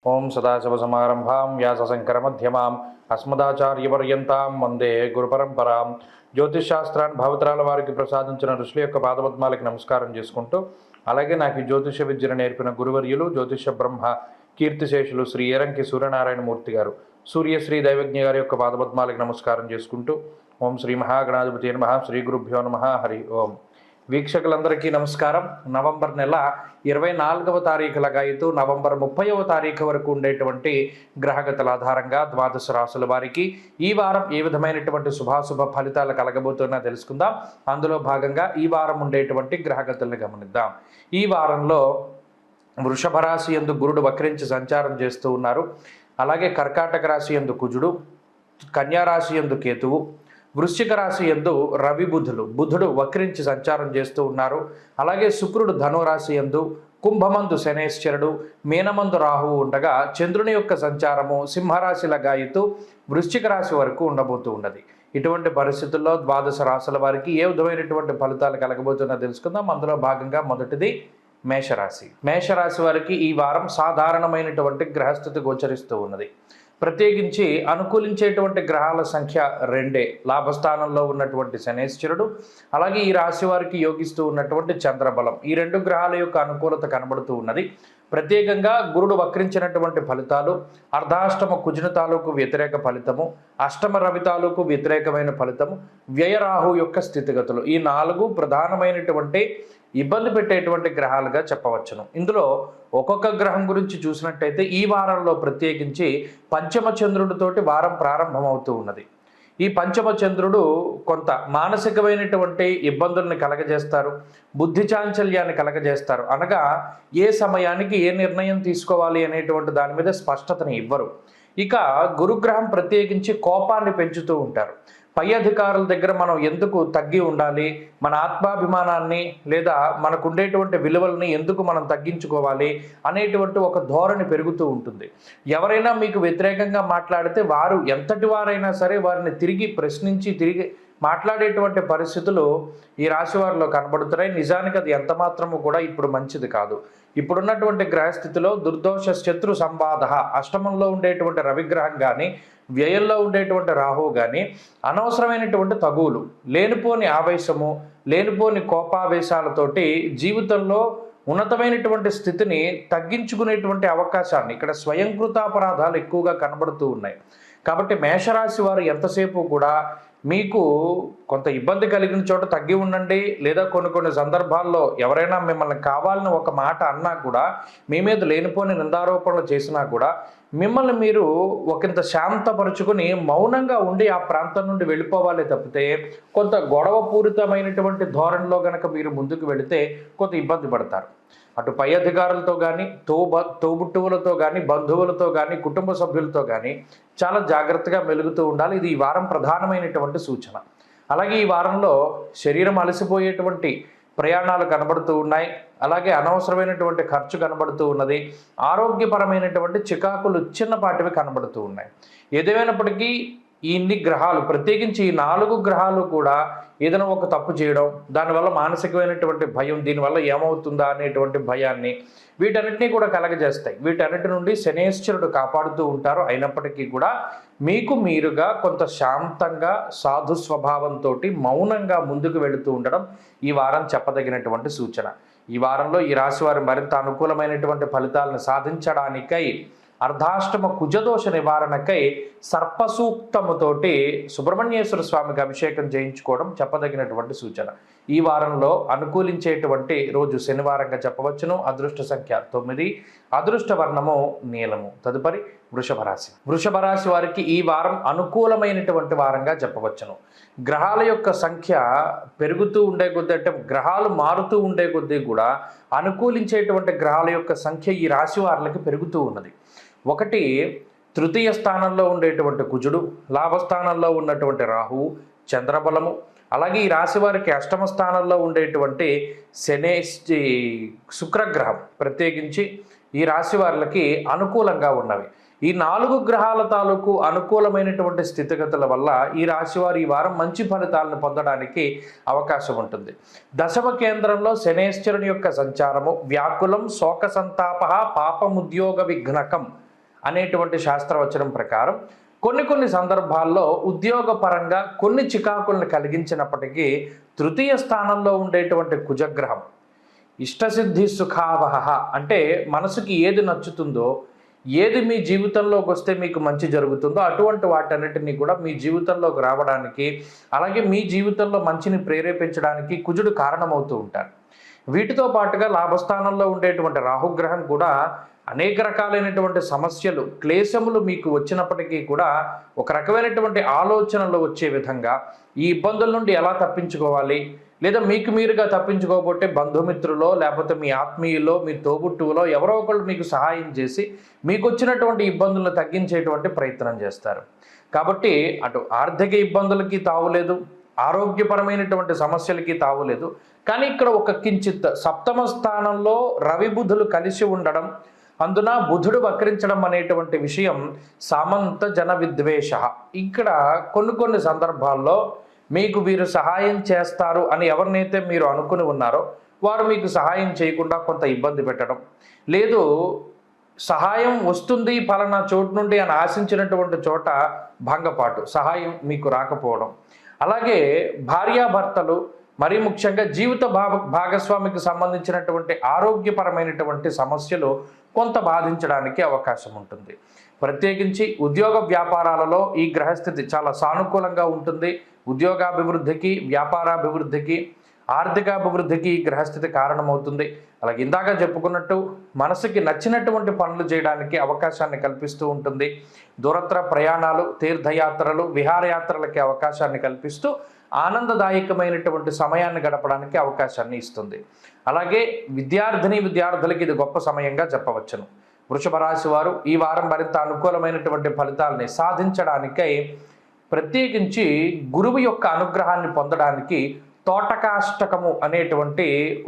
ఓం సదాశివసమారంభాం వ్యాసశంకరమధ్యమాం అస్మదాచార్యపర్యంతాం వందే గురుపరంపరాం. జ్యోతిషాస్త్రాన్ని భావతరాల వారికి ప్రసాదించిన ఋషుల యొక్క పాదపద్మాలకి నమస్కారం చేసుకుంటూ, అలాగే నాకు ఈ జ్యోతిష విద్యను నేర్పిన గురువర్యులు జ్యోతిష బ్రహ్మ కీర్తిశేషులు శ్రీ ఏరంకి సూర్యనారాయణమూర్తి గారు, సూర్యశ్రీ దైవజ్ఞ గారి యొక్క పాదపద్మాలకి నమస్కారం చేసుకుంటూ, ఓం శ్రీ మహాగణాధిపతి నమః, శ్రీ గురుభ్యో నమః, హరి ఓం. వీక్షకులందరికీ నమస్కారం. నవంబర్ నెల 24వ తారీఖులుగా అయితే నవంబర్ 30వ తారీఖు వరకు ఉండేటువంటి గ్రహగతుల ఆధారంగా ద్వాదశ రాశుల వారికి ఈ వారం ఏ విధమైనటువంటి శుభాశుభ ఫలితాలు కలగబోతున్నా తెలుసుకుందాం. అందులో భాగంగా ఈ వారం ఉండేటువంటి గ్రహగతులను గమనిద్దాం. ఈ వారంలో వృషభ రాశి యందు గురుడు వక్రించి సంచారం చేస్తూ ఉన్నారు. అలాగే కర్కాటక రాశి యందు కుజుడు, కన్యా రాశి యందు కేతువు, వృశ్చిక రాశి యందు రవి బుధుడు వక్రించి సంచారం చేస్తూ ఉన్నారు. అలాగే శుక్రుడు ధనురాశి యందు, కుంభమందు శనేశ్వరుడు, మీనమందు రాహువు ఉండగా చంద్రుని యొక్క సంచారము సింహరాశిల గాయతూ వృశ్చిక రాశి వరకు ఉండబోతూ ఉన్నది. ఇటువంటి పరిస్థితుల్లో ద్వాదశ రాశుల వారికి ఏ విధమైనటువంటి ఫలితాలు కలగబోతున్నా తెలుసుకుందాం. అందులో భాగంగా మొదటిది మేషరాశి. మేషరాశి వారికి ఈ వారం సాధారణమైనటువంటి గ్రహస్థితి గోచరిస్తూ ఉన్నది. ప్రత్యేకించి అనుకూలించేటువంటి గ్రహాల సంఖ్య 2. లాభస్థానంలో ఉన్నటువంటి శనేశ్వరుడు, అలాగే ఈ రాశి వారికి యోగిస్తూ ఉన్నటువంటి చంద్రబలం, ఈ 2 గ్రహాల యొక్క అనుకూలత కనబడుతూ ఉన్నది. ప్రత్యేకంగా గురుడు వక్రించినటువంటి ఫలితాలు, అర్ధాష్టమ కుజుని తాలూకు వ్యతిరేక ఫలితము, అష్టమ రవి తాలూకు వ్యతిరేకమైన ఫలితము, వ్యయరాహు యొక్క స్థితిగతులు, ఈ 4 ప్రధానమైనటువంటి ఇబ్బంది పెట్టేటువంటి గ్రహాలుగా చెప్పవచ్చును. ఇందులో ఒక్కొక్క గ్రహం గురించి చూసినట్టయితే ఈ వారంలో ప్రత్యేకించి పంచమ చంద్రుడితోటి వారం ప్రారంభమవుతూ ఉన్నది. ఈ పంచమ చంద్రుడు కొంత మానసికమైనటువంటి ఇబ్బందుల్ని కలగజేస్తారు, బుద్ధి చాంచల్యాన్ని కలగజేస్తారు. అనగా ఏ సమయానికి ఏ నిర్ణయం తీసుకోవాలి అనేటువంటి దాని మీద స్పష్టతని ఇవ్వరు. ఇక గురుగ్రహం ప్రత్యేకించి కోపాన్ని పెంచుతూ ఉంటారు. పై అధికారుల దగ్గర మనం ఎందుకు తగ్గి ఉండాలి, మన ఆత్మాభిమానాన్ని లేదా మనకు ఉండేటువంటి విలువల్ని ఎందుకు మనం తగ్గించుకోవాలి అనేటువంటి ఒక ధోరణి పెరుగుతూ ఉంటుంది. ఎవరైనా మీకు వ్యతిరేకంగా మాట్లాడితే వారు ఎంతటి వారైనా సరే వారిని తిరిగి ప్రశ్నించి తిరిగి మాట్లాడేటువంటి పరిస్థితులు ఈ రాశి వారిలో కనబడుతున్నాయి. నిజానికి అది ఎంత మాత్రము కూడా ఇప్పుడు మంచిది కాదు. ఇప్పుడున్నటువంటి గ్రహస్థితిలో దుర్దోష శత్రు సంవాద, అష్టమంలో ఉండేటువంటి రవిగ్రహం కానీ, వ్యయంలో ఉండేటువంటి రాహువు కానీ అనవసరమైనటువంటి తగువులు, లేనిపోని ఆవేశము, లేనిపోని కోపావేశాలతోటి జీవితంలో ఉన్నతమైనటువంటి స్థితిని తగ్గించుకునేటువంటి అవకాశాన్ని, ఇక్కడ స్వయంకృతాపరాధాలు ఎక్కువగా కనబడుతూ ఉన్నాయి. కాబట్టి మేషరాశి వారు ఎంతసేపు కూడా మీకు కొంత ఇబ్బంది కలిగిన చోట తగ్గి ఉండండి, లేదా కొన్ని సందర్భాల్లో ఎవరైనా మిమ్మల్ని కావాలని ఒక మాట అన్నా కూడా, మీ మీద లేనిపోని నిందారోపణలు చేసినా కూడా మిమ్మల్ని మీరు ఒకంత శాంతపరుచుకుని మౌనంగా ఉండి ఆ ప్రాంతం నుండి వెళ్ళిపోవాలి తప్పితే, కొంత గొడవ పూరితమైనటువంటి ధోరణిలో గనక మీరు ముందుకు వెళితే కొంత ఇబ్బంది పడతారు. అటు పై అధికారులతో కానీ, తోబుట్టువులతో కానీ, బంధువులతో కానీ, కుటుంబ సభ్యులతో కానీ చాలా జాగ్రత్తగా మెలుగుతూ ఉండాలి. ఇది ఈ వారం ప్రధానమైనటువంటి సూచన. అలాగే ఈ వారంలో శరీరం అలసిపోయేటువంటి ప్రయాణాలు కనబడుతూ ఉన్నాయి. అలాగే అనవసరమైనటువంటి ఖర్చు కనబడుతూ ఉన్నది. ఆరోగ్యపరమైనటువంటి చికాకులు చిన్నపాటివి కనబడుతూ ఉన్నాయి. ఏదేమైనప్పటికీ ఇన్ని గ్రహాలు, ప్రత్యేకించి ఈ 4 గ్రహాలు కూడా ఏదైనా ఒక తప్పు చేయడం, దానివల్ల మానసికమైనటువంటి భయం, దీనివల్ల ఏమవుతుందా అనేటువంటి భయాన్ని, వీటన్నిటినీ కూడా కలగజేస్తాయి. వీటన్నిటి నుండి శనేశ్వరుడు కాపాడుతూ ఉంటారు. అయినప్పటికీ కూడా మీకు మీరుగా కొంత శాంతంగా సాధు స్వభావంతో మౌనంగా ముందుకు వెళుతూ ఉండడం ఈ వారం చెప్పదగినటువంటి సూచన. ఈ వారంలో ఈ రాశి వారు మరింత అనుకూలమైనటువంటి ఫలితాలను సాధించడానికై అర్ధాష్టమ కుజదోష నివారణకై సర్పసూక్తముతోటి సుబ్రహ్మణ్యేశ్వర స్వామికి అభిషేకం చేయించుకోవడం చెప్పదగినటువంటి సూచన. ఈ వారంలో అనుకూలించేటువంటి రోజు శనివారంగా చెప్పవచ్చును. అదృష్ట సంఖ్య 9, అదృష్ట వర్ణము నీలము. తదుపరి వృషభ రాశి. వృషభ రాశి వారికి ఈ వారం అనుకూలమైనటువంటి వారంగా చెప్పవచ్చును. గ్రహాల యొక్క సంఖ్య పెరుగుతూ ఉండే కొద్దీ, అంటే గ్రహాలు మారుతూ ఉండే కొద్దీ కూడా అనుకూలించేటువంటి గ్రహాల యొక్క సంఖ్య ఈ రాశి వారికి పెరుగుతూ ఉన్నది. ఒకటి, తృతీయ స్థానంలో ఉండేటువంటి కుజుడు, లాభస్థానంలో ఉన్నటువంటి రాహువు, చంద్రబలము, అలాగే ఈ రాశి వారికి అష్టమ స్థానంలో ఉండేటువంటి శుక్రగ్రహం ప్రత్యేకించి ఈ రాశి వారికి అనుకూలంగా ఉన్నవి. ఈ 4 గ్రహాల తాలూకు అనుకూలమైనటువంటి స్థితిగతుల వల్ల ఈ రాశివారు ఈ వారం మంచి ఫలితాలను పొందడానికి అవకాశం ఉంటుంది. దశమ కేంద్రంలో శనేశ్వరుని యొక్క సంచారము వ్యాకులం, శోక సంతాప, పాపముద్యోగ విఘ్నకం అనేటువంటి శాస్త్రవచనం ప్రకారం కొన్ని సందర్భాల్లో ఉద్యోగపరంగా కొన్ని చికాకులను కలిగించినప్పటికీ తృతీయ స్థానంలో ఉండేటువంటి కుజగ్రహం ఇష్టసిద్ధి సుఖావహ అంటే మనసుకి ఏది నచ్చుతుందో, ఏది మీ జీవితంలోకి వస్తే మీకు మంచి జరుగుతుందో అటువంటి వాటన్నిటినీ కూడా మీ జీవితంలోకి రావడానికి, అలాగే మీ జీవితంలో మంచిని ప్రేరేపించడానికి కుజుడు కారణమవుతూ ఉంటారు. వీటితో పాటుగా లాభస్థానంలో ఉండేటువంటి రాహుగ్రహం కూడా అనేక రకాలైనటువంటి సమస్యలు, క్లేశములు మీకు వచ్చినప్పటికీ కూడా ఒక రకమైనటువంటి ఆలోచనలు వచ్చే విధంగా ఈ ఇబ్బందుల నుండి ఎలా తప్పించుకోవాలి, లేదా మీకు మీరుగా తప్పించుకోకపోతే బంధుమిత్రులో, లేకపోతే మీ ఆత్మీయులో, మీ తోబుట్టువులో ఎవరో ఒకళ్ళు మీకు సహాయం చేసి మీకు వచ్చినటువంటి ఇబ్బందులను తగ్గించేటువంటి ప్రయత్నం చేస్తారు. కాబట్టి అటు ఆర్థిక ఇబ్బందులకి తావులేదు, ఆరోగ్యపరమైనటువంటి సమస్యలకి తావులేదు. కానీ ఇక్కడ ఒక కించిత్ సప్తమ స్థానంలో రవి బుధులు కలిసి ఉండడం, అందున బుధుడు వక్రించడం అనేటువంటి విషయం సామంత జన విద్వేష. ఇక్కడ కొన్ని సందర్భాల్లో మీకు వీరు సహాయం చేస్తారు అని ఎవరినైతే మీరు అనుకుని ఉన్నారో వారు మీకు సహాయం చేయకుండా కొంత ఇబ్బంది పెట్టడం, లేదు సహాయం వస్తుంది పలానా చోటు నుండి అని ఆశించినటువంటి చోట భంగపాటు, సహాయం మీకు రాకపోవడం. అలాగే భార్యాభర్తలు, మరీ ముఖ్యంగా జీవిత భాగస్వామికి సంబంధించినటువంటి ఆరోగ్యపరమైనటువంటి సమస్యలు కొంత బాధించడానికి అవకాశం ఉంటుంది. ప్రత్యేకించి ఉద్యోగ వ్యాపారాలలో ఈ గ్రహస్థితి చాలా సానుకూలంగా ఉంటుంది. ఉద్యోగాభివృద్ధికి, వ్యాపారాభివృద్ధికి, ఆర్థికాభివృద్ధికి ఈ గ్రహస్థితి కారణమవుతుంది. అలాగే ఇందాక చెప్పుకున్నట్టు మనసుకి నచ్చినటువంటి పనులు చేయడానికి అవకాశాన్ని కల్పిస్తూ ఉంటుంది. దూరత్ర ప్రయాణాలు, తీర్థయాత్రలు, విహారయాత్రలకి అవకాశాన్ని కల్పిస్తూ ఆనందదాయకమైనటువంటి సమయాన్ని గడపడానికి అవకాశాన్ని ఇస్తుంది. అలాగే విద్యార్థులకి ఇది గొప్ప సమయంగా చెప్పవచ్చును. వృషభ రాశి వారు ఈ వారం మరింత అనుకూలమైనటువంటి ఫలితాలని సాధించడానికై ప్రత్యేకించి గురువు యొక్క అనుగ్రహాన్ని పొందడానికి తోటకాష్టకము అనేటువంటి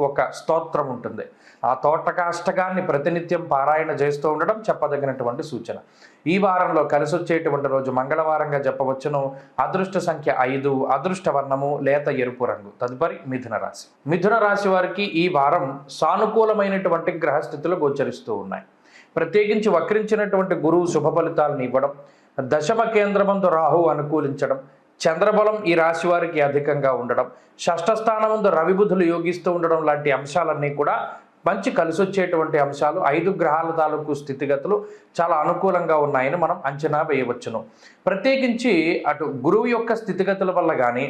ఒక స్తోత్రం ఉంటుంది. ఆ తోటకాష్టకాన్ని ప్రతినిత్యం పారాయణ చేస్తూ ఉండడం చెప్పదగినటువంటి సూచన. ఈ వారంలో కలిసి వచ్చేటువంటి రోజు మంగళవారంగా చెప్పవచ్చును. అదృష్ట సంఖ్య 5, అదృష్ట వర్ణము లేత ఎరుపు రంగు. తదుపరి మిథున రాశి. మిథున రాశి వారికి ఈ వారం సానుకూలమైనటువంటి గ్రహస్థితులు గోచరిస్తూ ఉన్నాయి. ప్రత్యేకించి వక్రించినటువంటి గురువు శుభ ఫలితాలను ఇవ్వడం, దశమ కేంద్రమందు రాహు అనుకూలించడం, చంద్రబలం ఈ రాశి వారికి అధికంగా ఉండడం, షష్ఠ స్థానమందు రవి బుధులు యోగిస్తూ ఉండడం లాంటి అంశాలన్నీ కూడా మంచి కలిసి వచ్చేటువంటి అంశాలు. 5 గ్రహాల తాలూకు స్థితిగతులు చాలా అనుకూలంగా ఉన్నాయని మనం అంచనా వేయవచ్చును. ప్రత్యేకించి అటు గురువు యొక్క స్థితిగతుల వల్ల కానీ,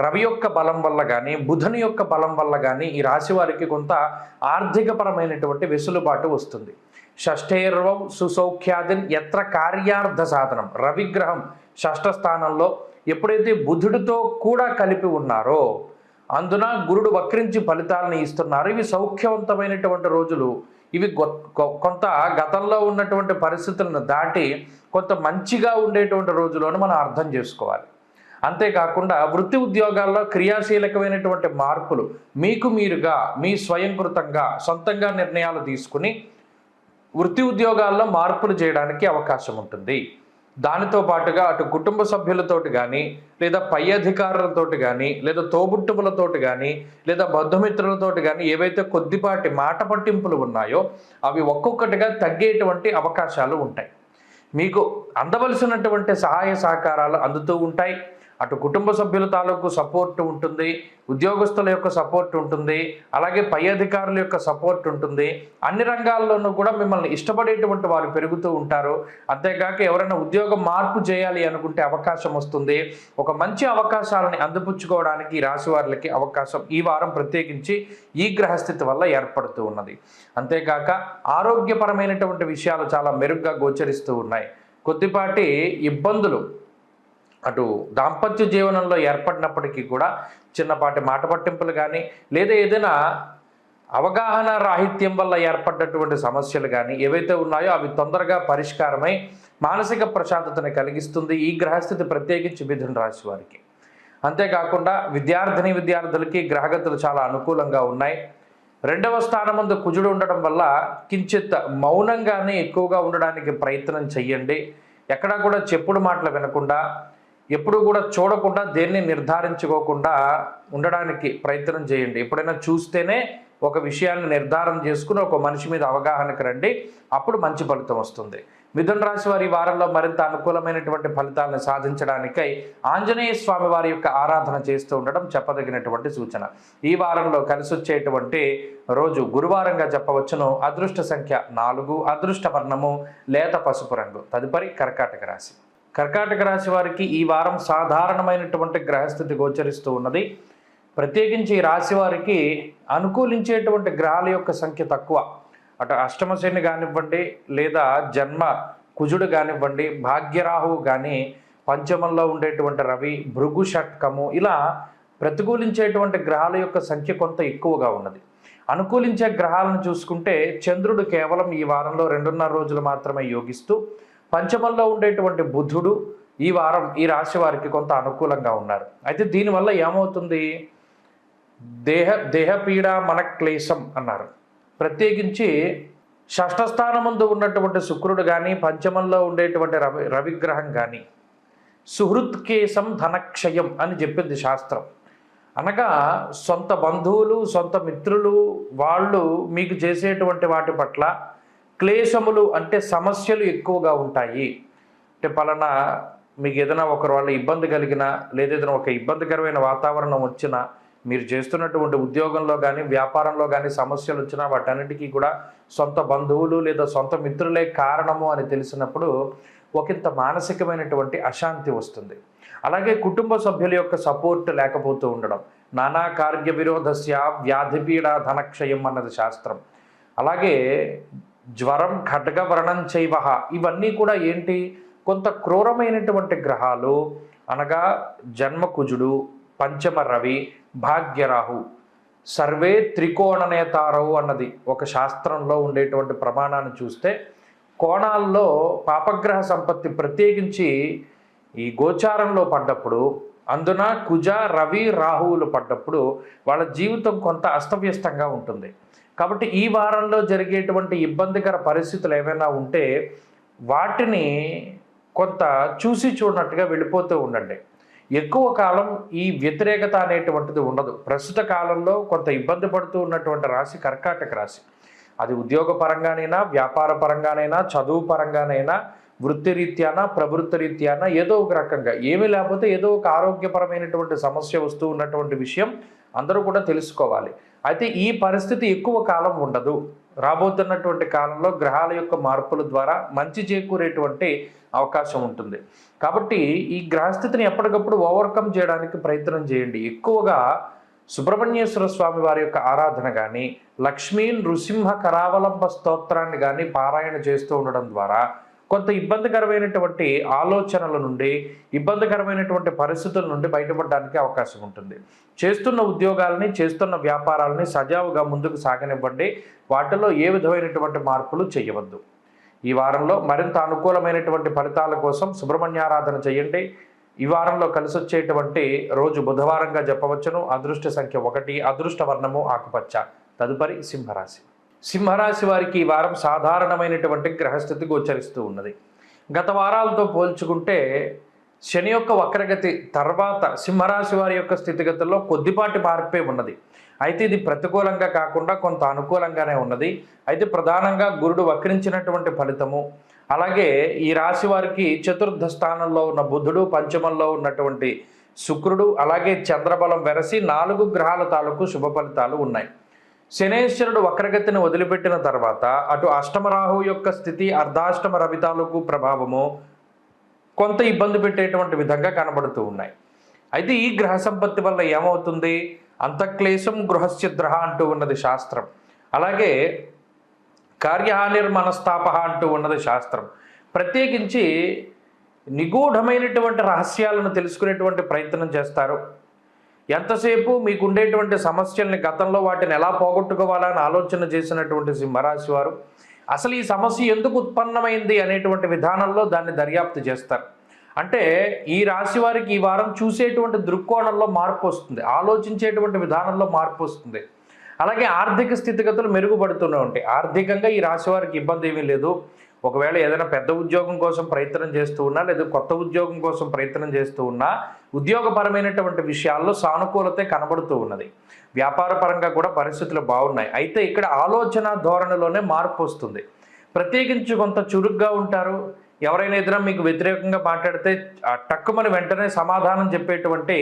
రవి యొక్క బలం వల్ల కానీ, బుధుని యొక్క బలం వల్ల కానీ ఈ రాశి వారికి కొంత ఆర్థికపరమైనటువంటి వెసులుబాటు వస్తుంది. షష్ఠేర్వం సుసౌఖ్యాదిన్ ఎత్ర కార్యార్థ సాధనం. రవిగ్రహం షష్ఠ స్థానంలో ఎప్పుడైతే బుధుడితో కూడా కలిపి ఉన్నారో అందున గురుడు వక్రించి ఫలితాలను ఇస్తున్నారు. ఇవి సౌఖ్యవంతమైనటువంటి రోజులు. ఇవి కొంత గతంలో ఉన్నటువంటి పరిస్థితులను దాటి కొంత మంచిగా ఉండేటువంటి రోజులను మనం అర్థం చేసుకోవాలి. అంతేకాకుండా వృత్తి ఉద్యోగాల్లో క్రియాశీలకమైనటువంటి మార్పులు మీకు మీరుగా, మీ స్వయంకృతంగా, సొంతంగా నిర్ణయాలు తీసుకుని వృత్తి ఉద్యోగాల్లో మార్పులు చేయడానికి అవకాశం ఉంటుంది. దానితో పాటుగా అటు కుటుంబ సభ్యులతోటి కానీ, లేదా పై అధికారులతోటి కానీ, లేదా తోబుట్టువులతోటి కానీ, లేదా బంధుమిత్రులతోటి కానీ ఏవైతే కొద్దిపాటి మాట పట్టింపులు ఉన్నాయో అవి ఒక్కొక్కటిగా తగ్గేటువంటి అవకాశాలు ఉంటాయి. మీకు అందవలసినటువంటి సహాయ సహకారాలు అందుతూ ఉంటాయి. అటు కుటుంబ సభ్యుల తాలూకు సపోర్ట్ ఉంటుంది, ఉద్యోగస్తుల యొక్క సపోర్ట్ ఉంటుంది, అలాగే పై అధికారుల యొక్క సపోర్ట్ ఉంటుంది. అన్ని రంగాల్లోనూ కూడా మిమ్మల్ని ఇష్టపడేటువంటి వారు పెరుగుతూ ఉంటారు. అంతేకాక ఎవరైనా ఉద్యోగం మార్పు చేయాలి అనుకుంటే అవకాశం వస్తుంది. ఒక మంచి అవకాశాలని అందిపుచ్చుకోవడానికి ఈ రాశి వారికి అవకాశం ఈ వారం ప్రత్యేకించి ఈ గ్రహస్థితి వల్ల ఏర్పడుతూ ఉన్నది. అంతేకాక ఆరోగ్యపరమైనటువంటి విషయాలు చాలా మెరుగ్గా గోచరిస్తూ ఉన్నాయి. కొద్దిపాటి ఇబ్బందులు అటు దాంపత్య జీవనంలో ఏర్పడినప్పటికీ కూడా చిన్నపాటి మాట పట్టింపులు కానీ, లేదా ఏదైనా అవగాహన రాహిత్యం వల్ల ఏర్పడ్డటువంటి సమస్యలు కానీ ఏవైతే ఉన్నాయో అవి తొందరగా పరిష్కారమై మానసిక ప్రశాంతతని కలిగిస్తుంది ఈ గ్రహస్థితి ప్రత్యేకించి మిథున రాశి వారికి. అంతేకాకుండా విద్యార్థులకి గ్రహగతులు చాలా అనుకూలంగా ఉన్నాయి. 2వ స్థానమందు కుజుడు ఉండడం వల్ల కించిత్ మౌనంగానే ఎక్కువగా ఉండడానికి ప్రయత్నం చెయ్యండి. ఎక్కడా కూడా చెప్పుడు మాటలు వినకుండా, ఎప్పుడు కూడా చూడకుండా, దేన్ని నిర్ధారించుకోకుండా ఉండడానికి ప్రయత్నం చేయండి. ఎప్పుడైనా చూస్తేనే ఒక విషయాన్ని నిర్ధారణ చేసుకుని ఒక మనిషి మీద అవగాహనకు రండి. అప్పుడు మంచి ఫలితం వస్తుంది. మిథున రాశి వారి వారంలో మరింత అనుకూలమైనటువంటి ఫలితాలను సాధించడానికై ఆంజనేయ స్వామి వారి యొక్క ఆరాధన చేస్తూ ఉండడం చెప్పదగినటువంటి సూచన. ఈ వారంలో కలిసి వచ్చేటువంటి రోజు గురువారంగా చెప్పవచ్చును. అదృష్ట సంఖ్య 4, అదృష్ట వర్ణము లేత పసుపు రంగు. తదుపరి కర్కాటక రాశి. కర్కాటక రాశి వారికి ఈ వారం సాధారణమైనటువంటి గ్రహస్థితి గోచరిస్తూ ఉన్నది. ప్రత్యేకించి ఈ రాశి వారికి అనుకూలించేటువంటి గ్రహాల యొక్క సంఖ్య తక్కువ. అటు అష్టమ శని కానివ్వండి, లేదా జన్మ కుజుడు కానివ్వండి, భాగ్యరాహువు కానీ, పంచమంలో ఉండేటువంటి రవి, భృగు షట్కము, ఇలా ప్రతికూలించేటువంటి గ్రహాల యొక్క సంఖ్య కొంత ఎక్కువగా ఉన్నది. అనుకూలించే గ్రహాలను చూసుకుంటే చంద్రుడు కేవలం ఈ వారంలో 2.5 రోజులు మాత్రమే యోగిస్తూ, పంచమంలో ఉండేటువంటి బుధుడు ఈ వారం ఈ రాశి వారికి కొంత అనుకూలంగా ఉన్నారు. అయితే దీనివల్ల ఏమవుతుంది? దేహపీడ మనక్లేశం అన్నారు. ప్రత్యేకించి షష్ఠస్థానమందు ఉన్నటువంటి శుక్రుడు కానీ, పంచమంలో ఉండేటువంటి రవిగ్రహం కానీ సుహృత్కేశం ధనక్షయం అని చెప్పింది శాస్త్రం. అనగా సొంత బంధువులు, సొంత మిత్రులు వాళ్ళు మీకు చేసేటువంటి వాటి పట్ల క్లేశములు అంటే సమస్యలు ఎక్కువగా ఉంటాయి. అంటే పలానా మీకు ఏదైనా ఒకరి వల్ల ఇబ్బంది కలిగినా, లేదా ఏదైనా ఒక ఇబ్బందికరమైన వాతావరణం వచ్చినా, మీరు చేస్తున్నటువంటి ఉద్యోగంలో కానీ వ్యాపారంలో కానీ సమస్యలు వచ్చినా వాటన్నిటికీ కూడా సొంత బంధువులు లేదా సొంత మిత్రులే కారణము అని తెలిసినప్పుడు ఒకంత మానసికమైనటువంటి అశాంతి వస్తుంది. అలాగే కుటుంబ సభ్యుల యొక్క సపోర్ట్ లేకపోతూ ఉండడం, నానా కార్య విరోధస్య వ్యాధిపీడ ధనక్షయం అన్నది శాస్త్రం. అలాగే జ్వరం ఖడ్గవర్ణం చైవ, ఇవన్నీ కూడా ఏంటి? కొంత క్రూరమైనటువంటి గ్రహాలు. అనగా జన్మకుజుడు, పంచమ రవి, భాగ్యరాహు, సర్వే త్రికోణ నేతారవు అన్నది ఒక శాస్త్రంలో ఉండేటువంటి ప్రమాణాన్ని చూస్తే కోణాల్లో పాపగ్రహ సంపత్తి ప్రత్యేకించి ఈ గోచారంలో పడ్డప్పుడు, అందున కుజ రవి రాహువులు పడ్డప్పుడు వాళ్ళ జీవితం కొంత అస్తవ్యస్తంగా ఉంటుంది. కాబట్టి ఈ వారంలో జరిగేటువంటి ఇబ్బందికర పరిస్థితులు ఏమైనా ఉంటే వాటిని కొంత చూసి చూడనట్టుగా వెళ్ళిపోతూ ఉండండి. ఎక్కువ కాలం ఈ వ్యతిరేకత అనేటువంటిది ఉండదు. ప్రస్తుత కాలంలో కొంత ఇబ్బంది పడుతూ ఉన్నటువంటి రాశి కర్కాటక రాశి. అది ఉద్యోగ పరంగానైనా, వ్యాపార పరంగానైనా, చదువు పరంగానైనా, వృత్తిరీత్యానా, ప్రవృత్తిరీత్యానా, ఏదో ఒక రకంగా ఏమీ లేకపోతే ఏదో ఒక ఆరోగ్యపరమైనటువంటి సమస్య వస్తూ ఉన్నటువంటి విషయం అందరూ కూడా తెలుసుకోవాలి. అయితే ఈ పరిస్థితి ఎక్కువ కాలం ఉండదు. రాబోతున్నటువంటి కాలంలో గ్రహాల యొక్క మార్పుల ద్వారా మంచి చేకూరేటువంటి అవకాశం ఉంటుంది. కాబట్టి ఈ గ్రహస్థితిని ఎప్పటికప్పుడు ఓవర్కమ్ చేయడానికి ప్రయత్నం చేయండి. ఎక్కువగా సుబ్రహ్మణ్యేశ్వర స్వామి వారి యొక్క ఆరాధన కానీ, లక్ష్మీ నృసింహ కరావలంబ స్తోత్రాన్ని కానీ పారాయణ చేస్తూ ఉండడం ద్వారా కొంత ఇబ్బందికరమైనటువంటి ఆలోచనల నుండి, ఇబ్బందికరమైనటువంటి పరిస్థితుల నుండి బయటపడడానికి అవకాశం ఉంటుంది. చేస్తున్న ఉద్యోగాలని, చేస్తున్న వ్యాపారాలని సజావుగా ముందుకు సాగనివ్వండి. వాటిలో ఏ విధమైనటువంటి మార్పులు చేయవద్దు. ఈ వారంలో మరింత అనుకూలమైనటువంటి ఫలితాల కోసం సుబ్రహ్మణ్యారాధన చేయండి. ఈ వారంలో కలిసి వచ్చేటువంటి రోజు బుధవారంగా చెప్పవచ్చును. అదృష్ట సంఖ్య 1, అదృష్ట వర్ణము ఆకుపచ్చ. తదుపరి సింహరాశి. సింహరాశి వారికి ఈ వారం సాధారణమైనటువంటి గ్రహస్థితి గోచరిస్తూ ఉన్నది. గత వారాలతో పోల్చుకుంటే శని యొక్క వక్రగతి తర్వాత సింహరాశి వారి యొక్క స్థితిగతుల్లో కొద్దిపాటి మార్పే ఉన్నది. అయితే ఇది ప్రతికూలంగా కాకుండా కొంత అనుకూలంగానే ఉన్నది. అయితే ప్రధానంగా గురుడు వక్రించినటువంటి ఫలితము, అలాగే ఈ రాశి వారికి చతుర్థ స్థానంలో ఉన్న బుధుడు, పంచమంలో ఉన్నటువంటి శుక్రుడు, అలాగే చంద్రబలం వెరసి 4 గ్రహాల తాలూకు శుభ ఫలితాలు ఉన్నాయి. శనేశ్వరుడు వక్రగతిని వదిలిపెట్టిన తర్వాత అటు అష్టమరాహు యొక్క స్థితి, అర్ధాష్టమ రవి తాలూకు ప్రభావము కొంత ఇబ్బంది పెట్టేటువంటి విధంగా కనబడుతూ ఉన్నాయి. అయితే ఈ గ్రహ సంపత్తి వల్ల ఏమవుతుంది? అంతఃక్లేశం గృహస్యద్రహ అంటూ ఉన్నది శాస్త్రం. అలాగే కార్యహానిర్మనస్తాప అంటూ ఉన్నది శాస్త్రం. ప్రత్యేకించి నిగూఢమైనటువంటి రహస్యాలను తెలుసుకునేటువంటి ప్రయత్నం చేస్తారు. ఎంతసేపు మీకు ఉండేటువంటి సమస్యల్ని గతంలో వాటిని ఎలా పోగొట్టుకోవాలని ఆలోచన చేసినటువంటి సింహరాశి వారు అసలు ఈ సమస్య ఎందుకు ఉత్పన్నమైంది అనేటువంటి విధానంలో దాన్ని దర్యాప్తు చేస్తారు. అంటే ఈ రాశి వారికి ఈ వారం చూసేటువంటి దృక్కోణంలో మార్పు వస్తుంది, ఆలోచించేటువంటి విధానంలో మార్పు వస్తుంది. అలాగే ఆర్థిక స్థితిగతులు మెరుగుపడుతూనే ఉంటాయి. ఆర్థికంగా ఈ రాశి వారికి ఇబ్బంది ఏమీ లేదు. ఒకవేళ ఏదైనా పెద్ద ఉద్యోగం కోసం ప్రయత్నం చేస్తూ ఉన్నా, లేదా కొత్త ఉద్యోగం కోసం ప్రయత్నం చేస్తూ ఉన్నా ఉద్యోగపరమైనటువంటి విషయాల్లో సానుకూలత కనబడుతూ ఉన్నది. వ్యాపార పరంగా కూడా పరిస్థితులు బాగున్నాయి. అయితే ఇక్కడ ఆలోచన ధోరణిలోనే మార్పు వస్తుంది. ప్రత్యేకించి కొంత చురుగ్గా ఉంటారు. ఎవరైనా ఎదుర మీకు వ్యతిరేకంగా మాట్లాడితే టక్కుమని వెంటనే సమాధానం చెప్పేటువంటి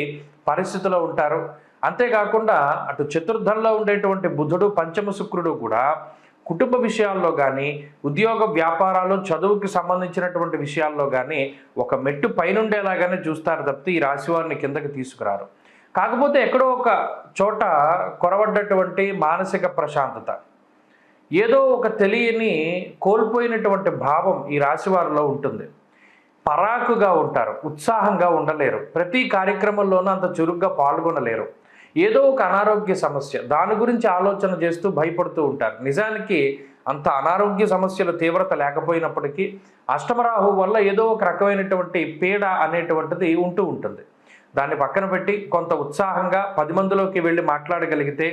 పరిస్థితిలో ఉంటారు. అంతేకాకుండా అటు చతుర్థంలో ఉండేటువంటి బుధుడు, పంచమ శుక్రుడు కూడా కుటుంబ విషయాల్లో కానీ, ఉద్యోగ వ్యాపారాలు, చదువుకి సంబంధించినటువంటి విషయాల్లో కానీ ఒక మెట్టు పైనుండేలాగానే చూస్తారు తప్పితే ఈ రాశి వారిని కిందకి తీసుకురారు. కాకపోతే ఎక్కడో ఒక చోట కొరవడ్డటువంటి మానసిక ప్రశాంతత, ఏదో ఒక తెలియని కోల్పోయినటువంటి భావం ఈ రాశి వారిలో ఉంటుంది. పరాకుగా ఉంటారు, ఉత్సాహంగా ఉండలేరు, ప్రతి కార్యక్రమంలోనూ అంత చురుగ్గా పాల్గొనలేరు. ఏదో ఒక అనారోగ్య సమస్య, దాని గురించి ఆలోచన చేస్తూ భయపడుతూ ఉంటారు. నిజానికి అంత అనారోగ్య సమస్యల తీవ్రత లేకపోయినప్పటికీ అష్టమరాహు వల్ల ఏదో ఒక రకమైనటువంటి పీడ అనేటువంటిది ఉంటూ ఉంటుంది. దాన్ని పక్కన పెట్టి కొంత ఉత్సాహంగా 10 మందిలోకి వెళ్ళి మాట్లాడగలిగితే,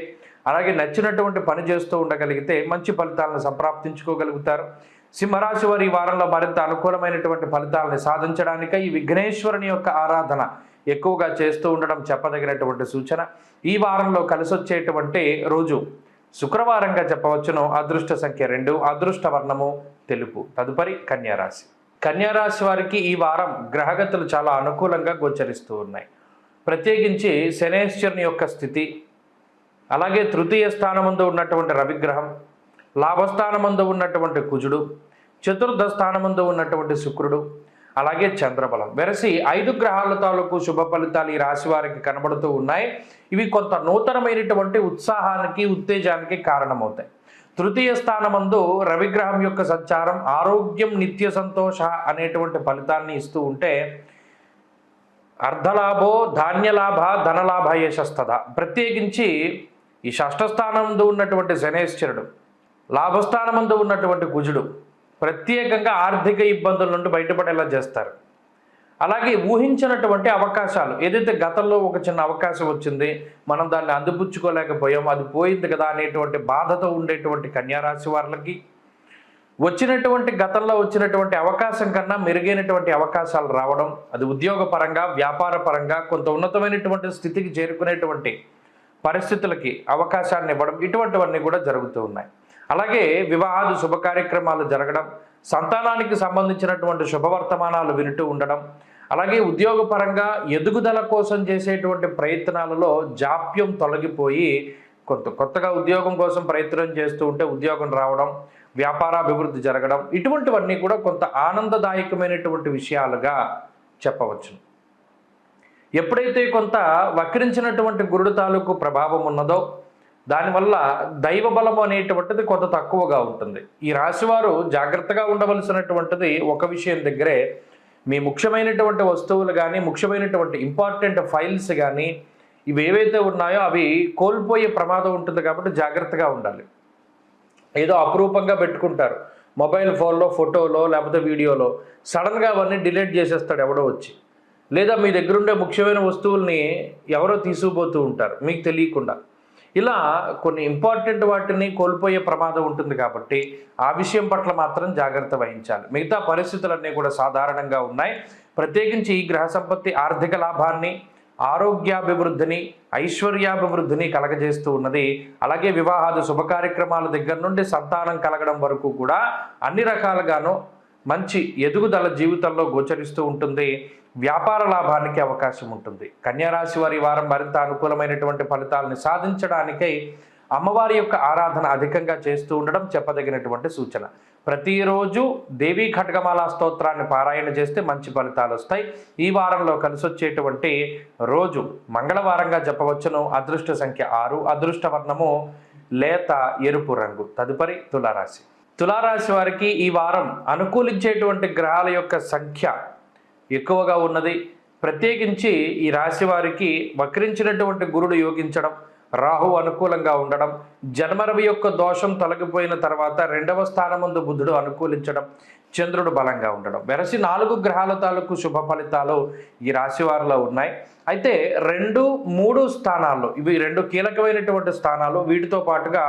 అలాగే నచ్చినటువంటి పని చేస్తూ ఉండగలిగితే మంచి ఫలితాలను సంప్రాప్తించుకోగలుగుతారు. సింహరాశి వారి ఈ వారంలో మరింత అనుకూలమైనటువంటి ఫలితాలను సాధించడానికై ఈ విఘ్నేశ్వరుని యొక్క ఆరాధన ఎక్కువగా చేస్తూ ఉండడం చెప్పదగినటువంటి సూచన. ఈ వారంలో కలిసొచ్చేటువంటి రోజు శుక్రవారంగా చెప్పవచ్చును. అదృష్ట సంఖ్య 2, అదృష్ట వర్ణము తెలుపు. తదుపరి కన్యారాశి. కన్యారాశి వారికి ఈ వారం గ్రహగతులు చాలా అనుకూలంగా గోచరిస్తూ ఉన్నాయి. ప్రత్యేకించి శనేశ్వరుని యొక్క స్థితి, అలాగే తృతీయ స్థానమందు ఉన్నటువంటి రవిగ్రహం, లాభస్థానమందు ఉన్నటువంటి కుజుడు, చతుర్థ స్థానమందు ఉన్నటువంటి శుక్రుడు, అలాగే చంద్రబలం వెరసి 5 గ్రహాల తాలూకు శుభ ఫలితాలు ఈ రాశి వారికి కనబడుతూ ఉన్నాయి. ఇవి కొంత నూతనమైనటువంటి ఉత్సాహానికి, ఉత్తేజానికి కారణమవుతాయి. తృతీయ స్థానమందు రవిగ్రహం యొక్క సంచారం ఆరోగ్యం, నిత్య సంతోష అనేటువంటి ఫలితాన్ని ఇస్తూ ఉంటే, అర్ధలాభో ధాన్యలాభ ధనలాభ యశస్తద. ప్రత్యేకించి ఈ షష్ఠస్థానంలో ఉన్నటువంటి శనేశ్వరుడు, లాభస్థానమందు ఉన్నటువంటి కుజుడు ప్రత్యేకంగా ఆర్థిక ఇబ్బందుల నుండి బయటపడేలా చేస్తారు. అలాగే ఊహించినటువంటి అవకాశాలు, ఏదైతే గతంలో ఒక చిన్న అవకాశం వచ్చింది, మనం దాన్ని అందిపుచ్చుకోలేకపోయాం, అది పోయింది కదా అనేటువంటి బాధతో ఉండేటువంటి కన్యారాశి వారికి గతంలో వచ్చినటువంటి అవకాశం కన్నా మెరుగైనటువంటి అవకాశాలు రావడం, అది ఉద్యోగపరంగా, వ్యాపార పరంగా కొంత ఉన్నతమైనటువంటి స్థితికి చేరుకునేటువంటి పరిస్థితులకి అవకాశాన్ని ఇవ్వడం, ఇటువంటివన్నీ కూడా జరుగుతూ ఉన్నాయి. అలాగే వివాహాది శుభ కార్యక్రమాలు జరగడం, సంతానానికి సంబంధించినటువంటి శుభవర్తమానాలు వింటూ ఉండడం, అలాగే ఉద్యోగపరంగా ఎదుగుదల కోసం చేసేటువంటి ప్రయత్నాలలో జాప్యం తొలగిపోయి కొత్తగా ఉద్యోగం కోసం ప్రయత్నం చేస్తూ ఉంటే ఉద్యోగం రావడం, వ్యాపారాభివృద్ధి జరగడం, ఇటువంటివన్నీ కూడా కొంత ఆనందదాయకమైనటువంటి విషయాలుగా చెప్పవచ్చు. ఎప్పుడైతే కొంత వక్రించినటువంటి గురుడు తాలూకు ప్రభావం ఉన్నదో దానివల్ల దైవ బలము అనేటువంటిది కొంత తక్కువగా ఉంటుంది. ఈ రాశివారు జాగ్రత్తగా ఉండవలసినటువంటిది ఒక విషయం దగ్గరే, మీ ముఖ్యమైనటువంటి వస్తువులు కానీ, ముఖ్యమైనటువంటి ఇంపార్టెంట్ ఫైల్స్ కానీ, ఇవి ఏవైతే ఉన్నాయో అవి కోల్పోయే ప్రమాదం ఉంటుంది. కాబట్టి జాగ్రత్తగా ఉండాలి. ఏదో అపురూపంగా పెట్టుకుంటారు మొబైల్ ఫోన్లో, ఫోటోలో, లేకపోతే వీడియోలో, సడన్గా అవన్నీ డిలీట్ చేసేస్తాడు ఎవడో వచ్చి, లేదా మీ దగ్గరుండే ముఖ్యమైన వస్తువుల్ని ఎవరో తీసుకుపోతూ ఉంటారు మీకు తెలియకుండా. ఇలా కొన్ని ఇంపార్టెంట్ వాటిని కోల్పోయే ప్రమాదం ఉంటుంది. కాబట్టి ఆ విషయం పట్ల మాత్రం జాగ్రత్త వహించాలి. మిగతా పరిస్థితులన్నీ కూడా సాధారణంగా ఉన్నాయి. ప్రత్యేకించి ఈ గ్రహ సంపత్తి ఆర్థిక లాభాన్ని, ఆరోగ్యాభివృద్ధిని, ఐశ్వర్యాభివృద్ధిని కలగజేస్తూ ఉన్నది. అలాగే వివాహాది శుభ కార్యక్రమాల దగ్గర నుండి సంతానం కలగడం వరకు కూడా అన్ని రకాలుగాను మంచి ఎదుగుదల జీవితంలో గోచరిస్తూ ఉంటుంది. వ్యాపార లాభానికి అవకాశం ఉంటుంది. కన్యారాశి వారి వారం మరింత అనుకూలమైనటువంటి ఫలితాలను సాధించడానికై అమ్మవారి యొక్క ఆరాధన అధికంగా చేస్తూ ఉండడం చెప్పదగినటువంటి సూచన. ప్రతిరోజు దేవీ ఖడ్గమాల స్తోత్రాన్ని పారాయణ చేస్తే మంచి ఫలితాలు వస్తాయి. ఈ వారంలో కలిసొచ్చేటువంటి రోజు మంగళవారంగా చెప్పవచ్చును. అదృష్ట సంఖ్య 6, అదృష్ట వర్ణము లేత ఎరుపు రంగు. తదుపరి తులారాశి. తులారాశి వారికి ఈ వారం అనుకూలించేటువంటి గ్రహాల యొక్క సంఖ్య ఎక్కువగా ఉన్నది. ప్రత్యేకించి ఈ రాశి వారికి వక్రించినటువంటి గురుడు యోగించడం, రాహు అనుకూలంగా ఉండడం, జన్మరవి యొక్క దోషం తొలగిపోయిన తర్వాత 2వ స్థానమందు బుధుడు అనుకూలించడం, చంద్రుడు బలంగా ఉండడం వెరసి 4 గ్రహాల తాలూకు శుభ ఫలితాలు ఈ రాశి వారిలో ఉన్నాయి. అయితే 2, 3 స్థానాల్లో, ఇవి 2 కీలకమైనటువంటి స్థానాలు. వీటితో పాటుగా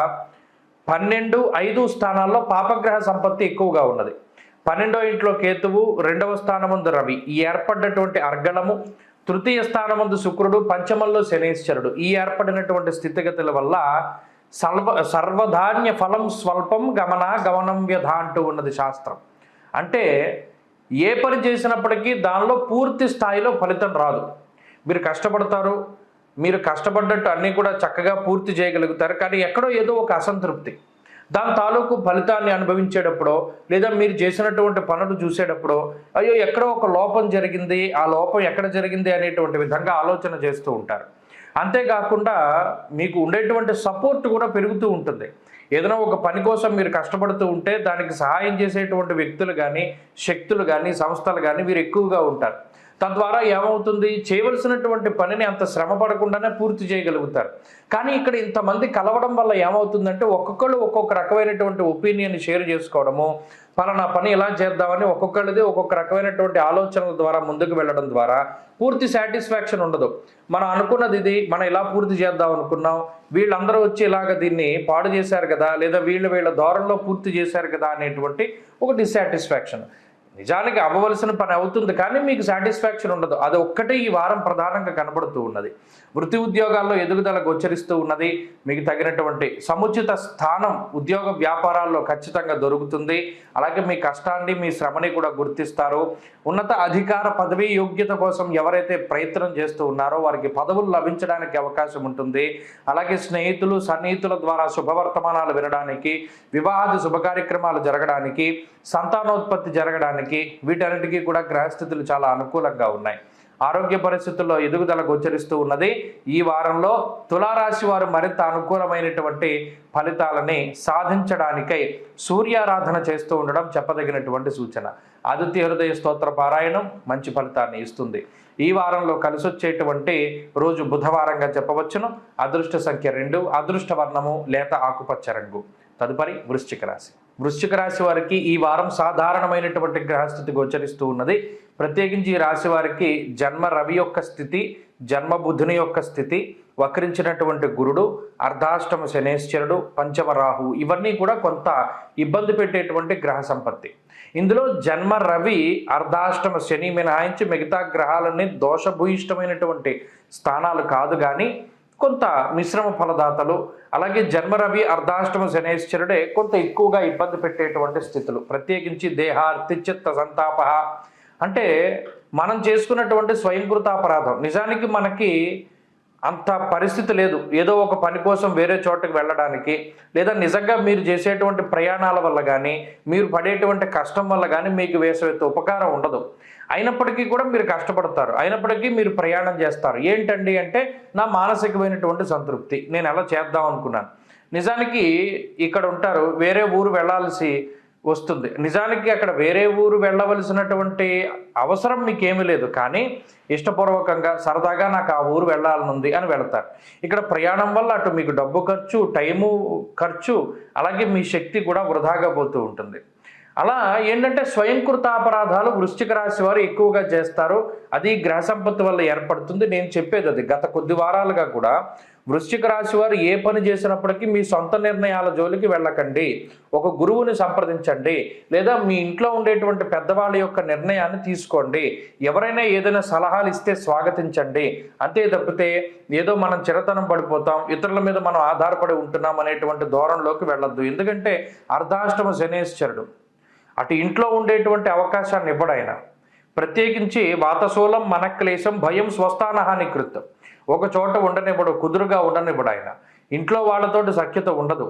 12, 5 స్థానాల్లో పాపగ్రహ సంపత్తి ఎక్కువగా ఉన్నది. 12వ ఇంట్లో కేతువు, 2వ స్థానమందు రవి, ఈ ఏర్పడినటువంటి అర్గళము, తృతీయ స్థానమందు శుక్రుడు, పంచమంలో శనేశ్వరుడు, ఈ ఏర్పడినటువంటి స్థితిగతుల వల్ల సర్వధాన్య ఫలం స్వల్పం గమనం వ్యధ అంటూ ఉన్నది శాస్త్రం. అంటే ఏ పని చేసినప్పటికీ దానిలో పూర్తి స్థాయిలో ఫలితం రాదు. మీరు కష్టపడతారు, మీరు కష్టపడ్డట్టు అన్నీ కూడా చక్కగా పూర్తి చేయగలుగుతారు, కానీ ఎక్కడో ఏదో ఒక అసంతృప్తి, దాని తాలూకు ఫలితాన్ని అనుభవించేటప్పుడో లేదా మీరు చేసినటువంటి పనులు చూసేటప్పుడో అయ్యో ఎక్కడో ఒక లోపం జరిగింది, ఆ లోపం ఎక్కడ జరిగింది అనేటువంటి విధంగా ఆలోచన చేస్తూ ఉంటారు. అంతేకాకుండా మీకు ఉండేటువంటి సపోర్ట్ కూడా పెరుగుతూ ఉంటుంది. ఏదైనా ఒక పని కోసం మీరు కష్టపడుతూ ఉంటే దానికి సహాయం చేసేటువంటి వ్యక్తులు కానీ శక్తులు కానీ సంస్థలు కానీ మీరు ఎక్కువగా ఉంటారు. తద్వారా ఏమవుతుంది, చేయవలసినటువంటి పనిని అంత శ్రమ పడకుండానే పూర్తి చేయగలుగుతారు. కానీ ఇక్కడ ఇంతమంది కలవడం వల్ల ఏమవుతుందంటే ఒక్కొక్కళ్ళు ఒక్కొక్క రకమైనటువంటి ఒపీనియన్ షేర్ చేసుకోవడము, పలానా పని ఎలా చేద్దామని ఒక్కొక్కళ్ళది ఒక్కొక్క రకమైనటువంటి ఆలోచనల ద్వారా ముందుకు వెళ్ళడం ద్వారా పూర్తి సాటిస్ఫాక్షన్ ఉండదు. మనం అనుకున్నది ఇది, మనం ఇలా పూర్తి చేద్దాం అనుకున్నాం, వీళ్ళందరూ వచ్చి ఇలాగ దీన్ని పాడు చేశారు కదా, లేదా వీళ్ళ ధోరణిలో పూర్తి చేశారు కదా అనేటువంటి ఒక డిస్సాటిస్ఫాక్షన్. నిజానికి అవ్వవలసిన పని అవుతుంది కానీ మీకు సాటిస్ఫాక్షన్ ఉండదు. అది ఒక్కటే ఈ వారం ప్రధానంగా కనబడుతూ ఉన్నది. వృత్తి ఉద్యోగాల్లో ఎదుగుదల గోచరిస్తూ ఉన్నది. మీకు తగినటువంటి సముచిత స్థానం ఉద్యోగ వ్యాపారాల్లో ఖచ్చితంగా దొరుకుతుంది. అలాగే మీ కష్టాన్ని మీ శ్రమని కూడా గుర్తిస్తారు. ఉన్నత అధికార పదవి యోగ్యత కోసం ఎవరైతే ప్రయత్నం చేస్తూ ఉన్నారో వారికి పదవులు లభించడానికి అవకాశం ఉంటుంది. అలాగే స్నేహితులు సన్నిహితుల ద్వారా శుభవర్తమానాలు వినడానికి, వివాహాది శుభ కార్యక్రమాలు జరగడానికి, సంతానోత్పత్తి జరగడానికి, వీటన్నిటికీ కూడా గ్రహస్థితులు చాలా అనుకూలంగా ఉన్నాయి. ఆరోగ్య పరిస్థితుల్లో ఎదుగుదల గోచరిస్తూ ఉన్నది. ఈ వారంలో తులారాశి వారు మరింత అనుకూలమైనటువంటి ఫలితాలని సాధించడానికై సూర్యారాధన చేస్తూ ఉండడం చెప్పదగినటువంటి సూచన. ఆదిత్య హృదయ స్తోత్ర పారాయణం మంచి ఫలితాన్ని ఇస్తుంది. ఈ వారంలో కలిసొచ్చేటువంటి రోజు బుధవారంగా చెప్పవచ్చును. అదృష్ట సంఖ్య 2, అదృష్ట వర్ణము లేత ఆకుపచ్చ రంగు. తదుపరి వృశ్చిక రాశి. వృశ్చిక రాశి వారికి ఈ వారం సాధారణమైనటువంటి గ్రహస్థితి గోచరిస్తూ ఉన్నది. ప్రత్యేకించి ఈ రాశి వారికి జన్మ రవి యొక్క స్థితి, జన్మ బుధుని యొక్క స్థితి, వక్రించినటువంటి గురుడు, అర్ధాష్టమ శనేశ్వరుడు, పంచమ రాహు, ఇవన్నీ కూడా కొంత ఇబ్బంది పెట్టేటువంటి గ్రహ సంపత్తి. ఇందులో జన్మ రవి అర్ధాష్టమ శని మినహాయించి మిగతా గ్రహాలన్నీ దోషభూయిష్టమైనటువంటి స్థానాలు కాదు, కానీ కొంత మిశ్రమ ఫలదాతలు. అలాగే జన్మరవి అర్ధాష్టమ శనేశ్వరుడే కొంత ఎక్కువగా ఇబ్బంది పెట్టేటువంటి స్థితులు. ప్రత్యేకించి దేహార్తిచిత్త సంతాప అంటే మనం చేసుకున్నటువంటి స్వయంకృతాపరాధం. నిజానికి మనకి అంత పరిస్థితి లేదు ఏదో ఒక పని కోసం వేరే చోటకి వెళ్ళడానికి, లేదా నిజంగా మీరు చేసేటువంటి ప్రయాణాల వల్ల కానీ మీరు పడేటువంటి కష్టం వల్ల కానీ మీకు వేసే ఉపకారం ఉండదు. అయినప్పటికీ కూడా మీరు కష్టపడతారు, అయినప్పటికీ మీరు ప్రయాణం చేస్తారు. ఏంటండి అంటే నా మానసికమైనటువంటి సంతృప్తి, నేను ఎలా చేద్దాం అనుకున్నాను. నిజానికి ఇక్కడ ఉంటారు, వేరే ఊరు వెళ్ళాల్సి వస్తుంది. నిజానికి అక్కడ వేరే ఊరు వెళ్ళవలసినటువంటి అవసరం మీకేమీ లేదు, కానీ ఇష్టపూర్వకంగా సరదాగా నాకు ఆ ఊరు వెళ్ళాలనుంది అని వెళతారు. ఇక్కడ ప్రయాణం వల్ల అటు మీకు డబ్బు ఖర్చు, టైము ఖర్చు, అలాగే మీ శక్తి కూడా వృధాగా పోతూ ఉంటుంది. అలా ఏంటంటే స్వయంకృతాపరాధాలు వృశ్చిక రాశి వారు ఎక్కువగా చేస్తారు. అది గ్రహ సంపత్తి వల్ల ఏర్పడుతుంది. నేను చెప్పేది అది. గత కొద్ది వారాలుగా కూడా వృశ్చిక రాశి వారు ఏ పని చేసినప్పటికీ మీ సొంత నిర్ణయాల జోలికి వెళ్ళకండి. ఒక గురువుని సంప్రదించండి, లేదా మీ ఇంట్లో ఉండేటువంటి పెద్దవాళ్ళ యొక్క నిర్ణయాన్ని తీసుకోండి. ఎవరైనా ఏదైనా సలహాలు ఇస్తే స్వాగతించండి. అంతే తప్పితే ఏదో మనం చిరతనం పడిపోతాం, ఇతరుల మీద మనం ఆధారపడి ఉంటున్నాం అనేటువంటి ధోరణిలోకి వెళ్ళొద్దు. ఎందుకంటే అర్ధాష్టమ శనేశ్వరుడు అటు ఇంట్లో ఉండేటువంటి అవకాశాన్ని ఇవ్వడాయన. ప్రత్యేకించి వాతశూలం మనక్లేశం భయం స్వస్థానహాని కృతం. ఒక చోట ఉండనివ్వడు, కుదురుగా ఉండనివ్వడు ఆయన. ఇంట్లో వాళ్ళతోటి సఖ్యత ఉండదు,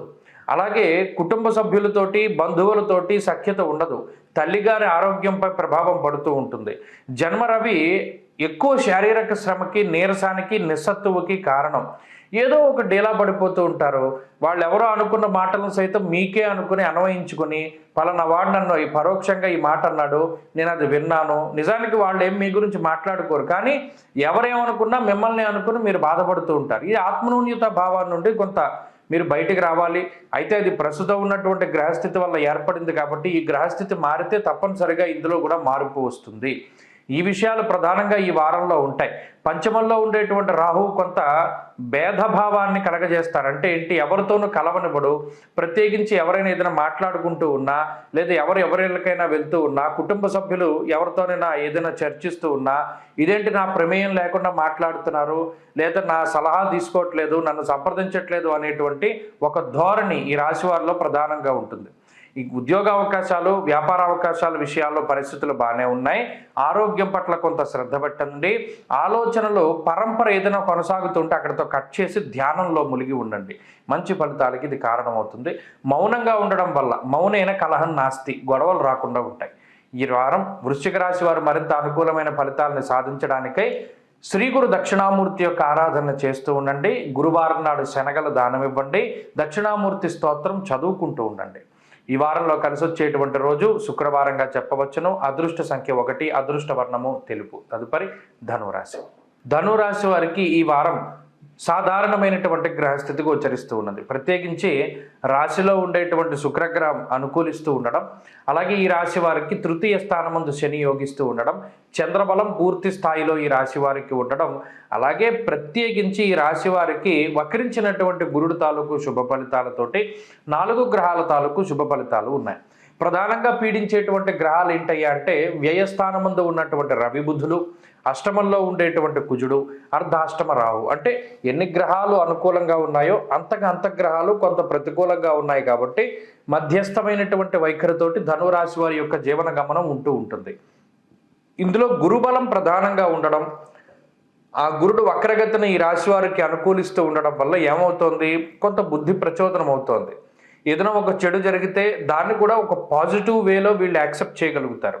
అలాగే కుటుంబ సభ్యులతోటి బంధువులతోటి సఖ్యత ఉండదు. తల్లిగారి ఆరోగ్యంపై ప్రభావం పడుతూ ఉంటుంది. జన్మరవి ఎక్కువ శారీరక శ్రమకి, నీరసానికి, నిస్సత్తువుకి కారణం. ఏదో ఒక డీలా పడిపోతూ ఉంటారు. వాళ్ళు ఎవరో అనుకున్న మాటలను సైతం మీకే అనుకుని అన్వయించుకొని పలానా వాడు నన్ను పరోక్షంగా ఈ మాట అన్నాడు, నేను అది విన్నాను. నిజానికి వాళ్ళు ఏం మీ గురించి మాట్లాడుకోరు, కానీ ఎవరేమనుకున్నా మిమ్మల్ని అనుకుని మీరు బాధపడుతూ ఉంటారు. ఈ ఆత్మన్యూన్యత భావాన్ని నుండి కొంత మీరు బయటికి రావాలి. అయితే అది ప్రస్తుతం ఉన్నటువంటి గ్రహస్థితి వల్ల ఏర్పడింది కాబట్టి ఈ గ్రహస్థితి మారితే తప్పనిసరిగా ఇందులో కూడా మార్పు వస్తుంది. ఈ విషయాలు ప్రధానంగా ఈ వారంలో ఉంటాయి. పంచమంలో ఉండేటువంటి రాహువు కొంత భేదభావాన్ని కలగజేస్తారు. అంటే ఏంటి, ఎవరితోనూ కలవనివ్వడు. ప్రత్యేకించి ఎవరైనా ఏదైనా మాట్లాడుకుంటూ ఉన్నా, లేదా ఎవరికైనా వెళ్తూ ఉన్నా, కుటుంబ సభ్యులు ఎవరితోనైనా ఏదైనా చర్చిస్తూ ఉన్నా, ఇదేంటి నా ప్రమేయం లేకుండా మాట్లాడుతున్నారు, లేదా నా సలహా తీసుకోవట్లేదు, నన్ను సంప్రదించట్లేదు అనేటువంటి ఒక ధోరణి ఈ రాశి వారిలో ప్రధానంగా ఉంటుంది. ఈ ఉద్యోగ అవకాశాలు, వ్యాపార అవకాశాల విషయాల్లో పరిస్థితులు బాగానే ఉన్నాయి. ఆరోగ్యం పట్ల కొంత శ్రద్ధ పెట్టండి. ఆలోచనలు పరంపర ఏదైనా కొనసాగుతుంటే అక్కడితో కట్ చేసి ధ్యానంలో మునిగి ఉండండి. మంచి ఫలితాలకి ఇది కారణమవుతుంది. మౌనంగా ఉండడం వల్ల మౌనైన కలహం నాస్తి, గొడవలు రాకుండా ఉంటాయి. ఈ వారం వృశ్చిక రాశి వారు మరింత అనుకూలమైన ఫలితాలను సాధించడానికై శ్రీ గురు దక్షిణామూర్తి యొక్క ఆరాధన చేస్తూ ఉండండి. గురువారం నాడు శనగలు దానం ఇవ్వండి. దక్షిణామూర్తి స్తోత్రం చదువుకుంటూ ఉండండి. ఈ వారంలో కలిసి వచ్చేటువంటి రోజు శుక్రవారంగా చెప్పవచ్చును. అదృష్ట సంఖ్య 1, అదృష్ట వర్ణము తెలుపు. తదుపరి ధనురాశి. ధనురాశి వారికి ఈ వారం సాధారణమైనటువంటి గ్రహస్థితి గోచరిస్తూ ఉన్నది. ప్రత్యేకించి రాశిలో ఉండేటువంటి శుక్రగ్రహం అనుకూలిస్తూ ఉండడం, అలాగే ఈ రాశి వారికి తృతీయ స్థానమందు శని యోగిస్తూ ఉండడం, చంద్రబలం పూర్తి స్థాయిలో ఈ రాశి వారికి ఉండడం, అలాగే ప్రత్యేకించి ఈ రాశి వారికి వక్రించినటువంటి గురుడు తాలూకు శుభ ఫలితాలతోటి 4 గ్రహాల తాలూకు శుభ ఫలితాలు ఉన్నాయి. ప్రధానంగా పీడించేటువంటి గ్రహాలు ఏంటయ్యా అంటే వ్యయస్థానమందు ఉన్నటువంటి రవి బుధులు, అష్టమంలో ఉండేటువంటి కుజుడు, అర్ధాష్టమ రాహు. అంటే ఎన్ని గ్రహాలు అనుకూలంగా ఉన్నాయో అంతగా అంతగ్రహాలు కొంత ప్రతికూలంగా ఉన్నాయి. కాబట్టి మధ్యస్థమైనటువంటి వైఖరితోటి ధనురాశి వారి యొక్క జీవన గమనం ఉంటూ ఉంటుంది. ఇందులో గురుబలం ప్రధానంగా ఉండడం, ఆ గురుడు వక్రగతిని ఈ రాశి వారికి అనుకూలిస్తూ ఉండడం వల్ల ఏమవుతోంది, కొంత బుద్ధి ప్రచోదనం అవుతోంది. ఏదైనా ఒక చెడు జరిగితే దాన్ని కూడా ఒక పాజిటివ్ వేలో వీళ్ళు యాక్సెప్ట్ చేయగలుగుతారు.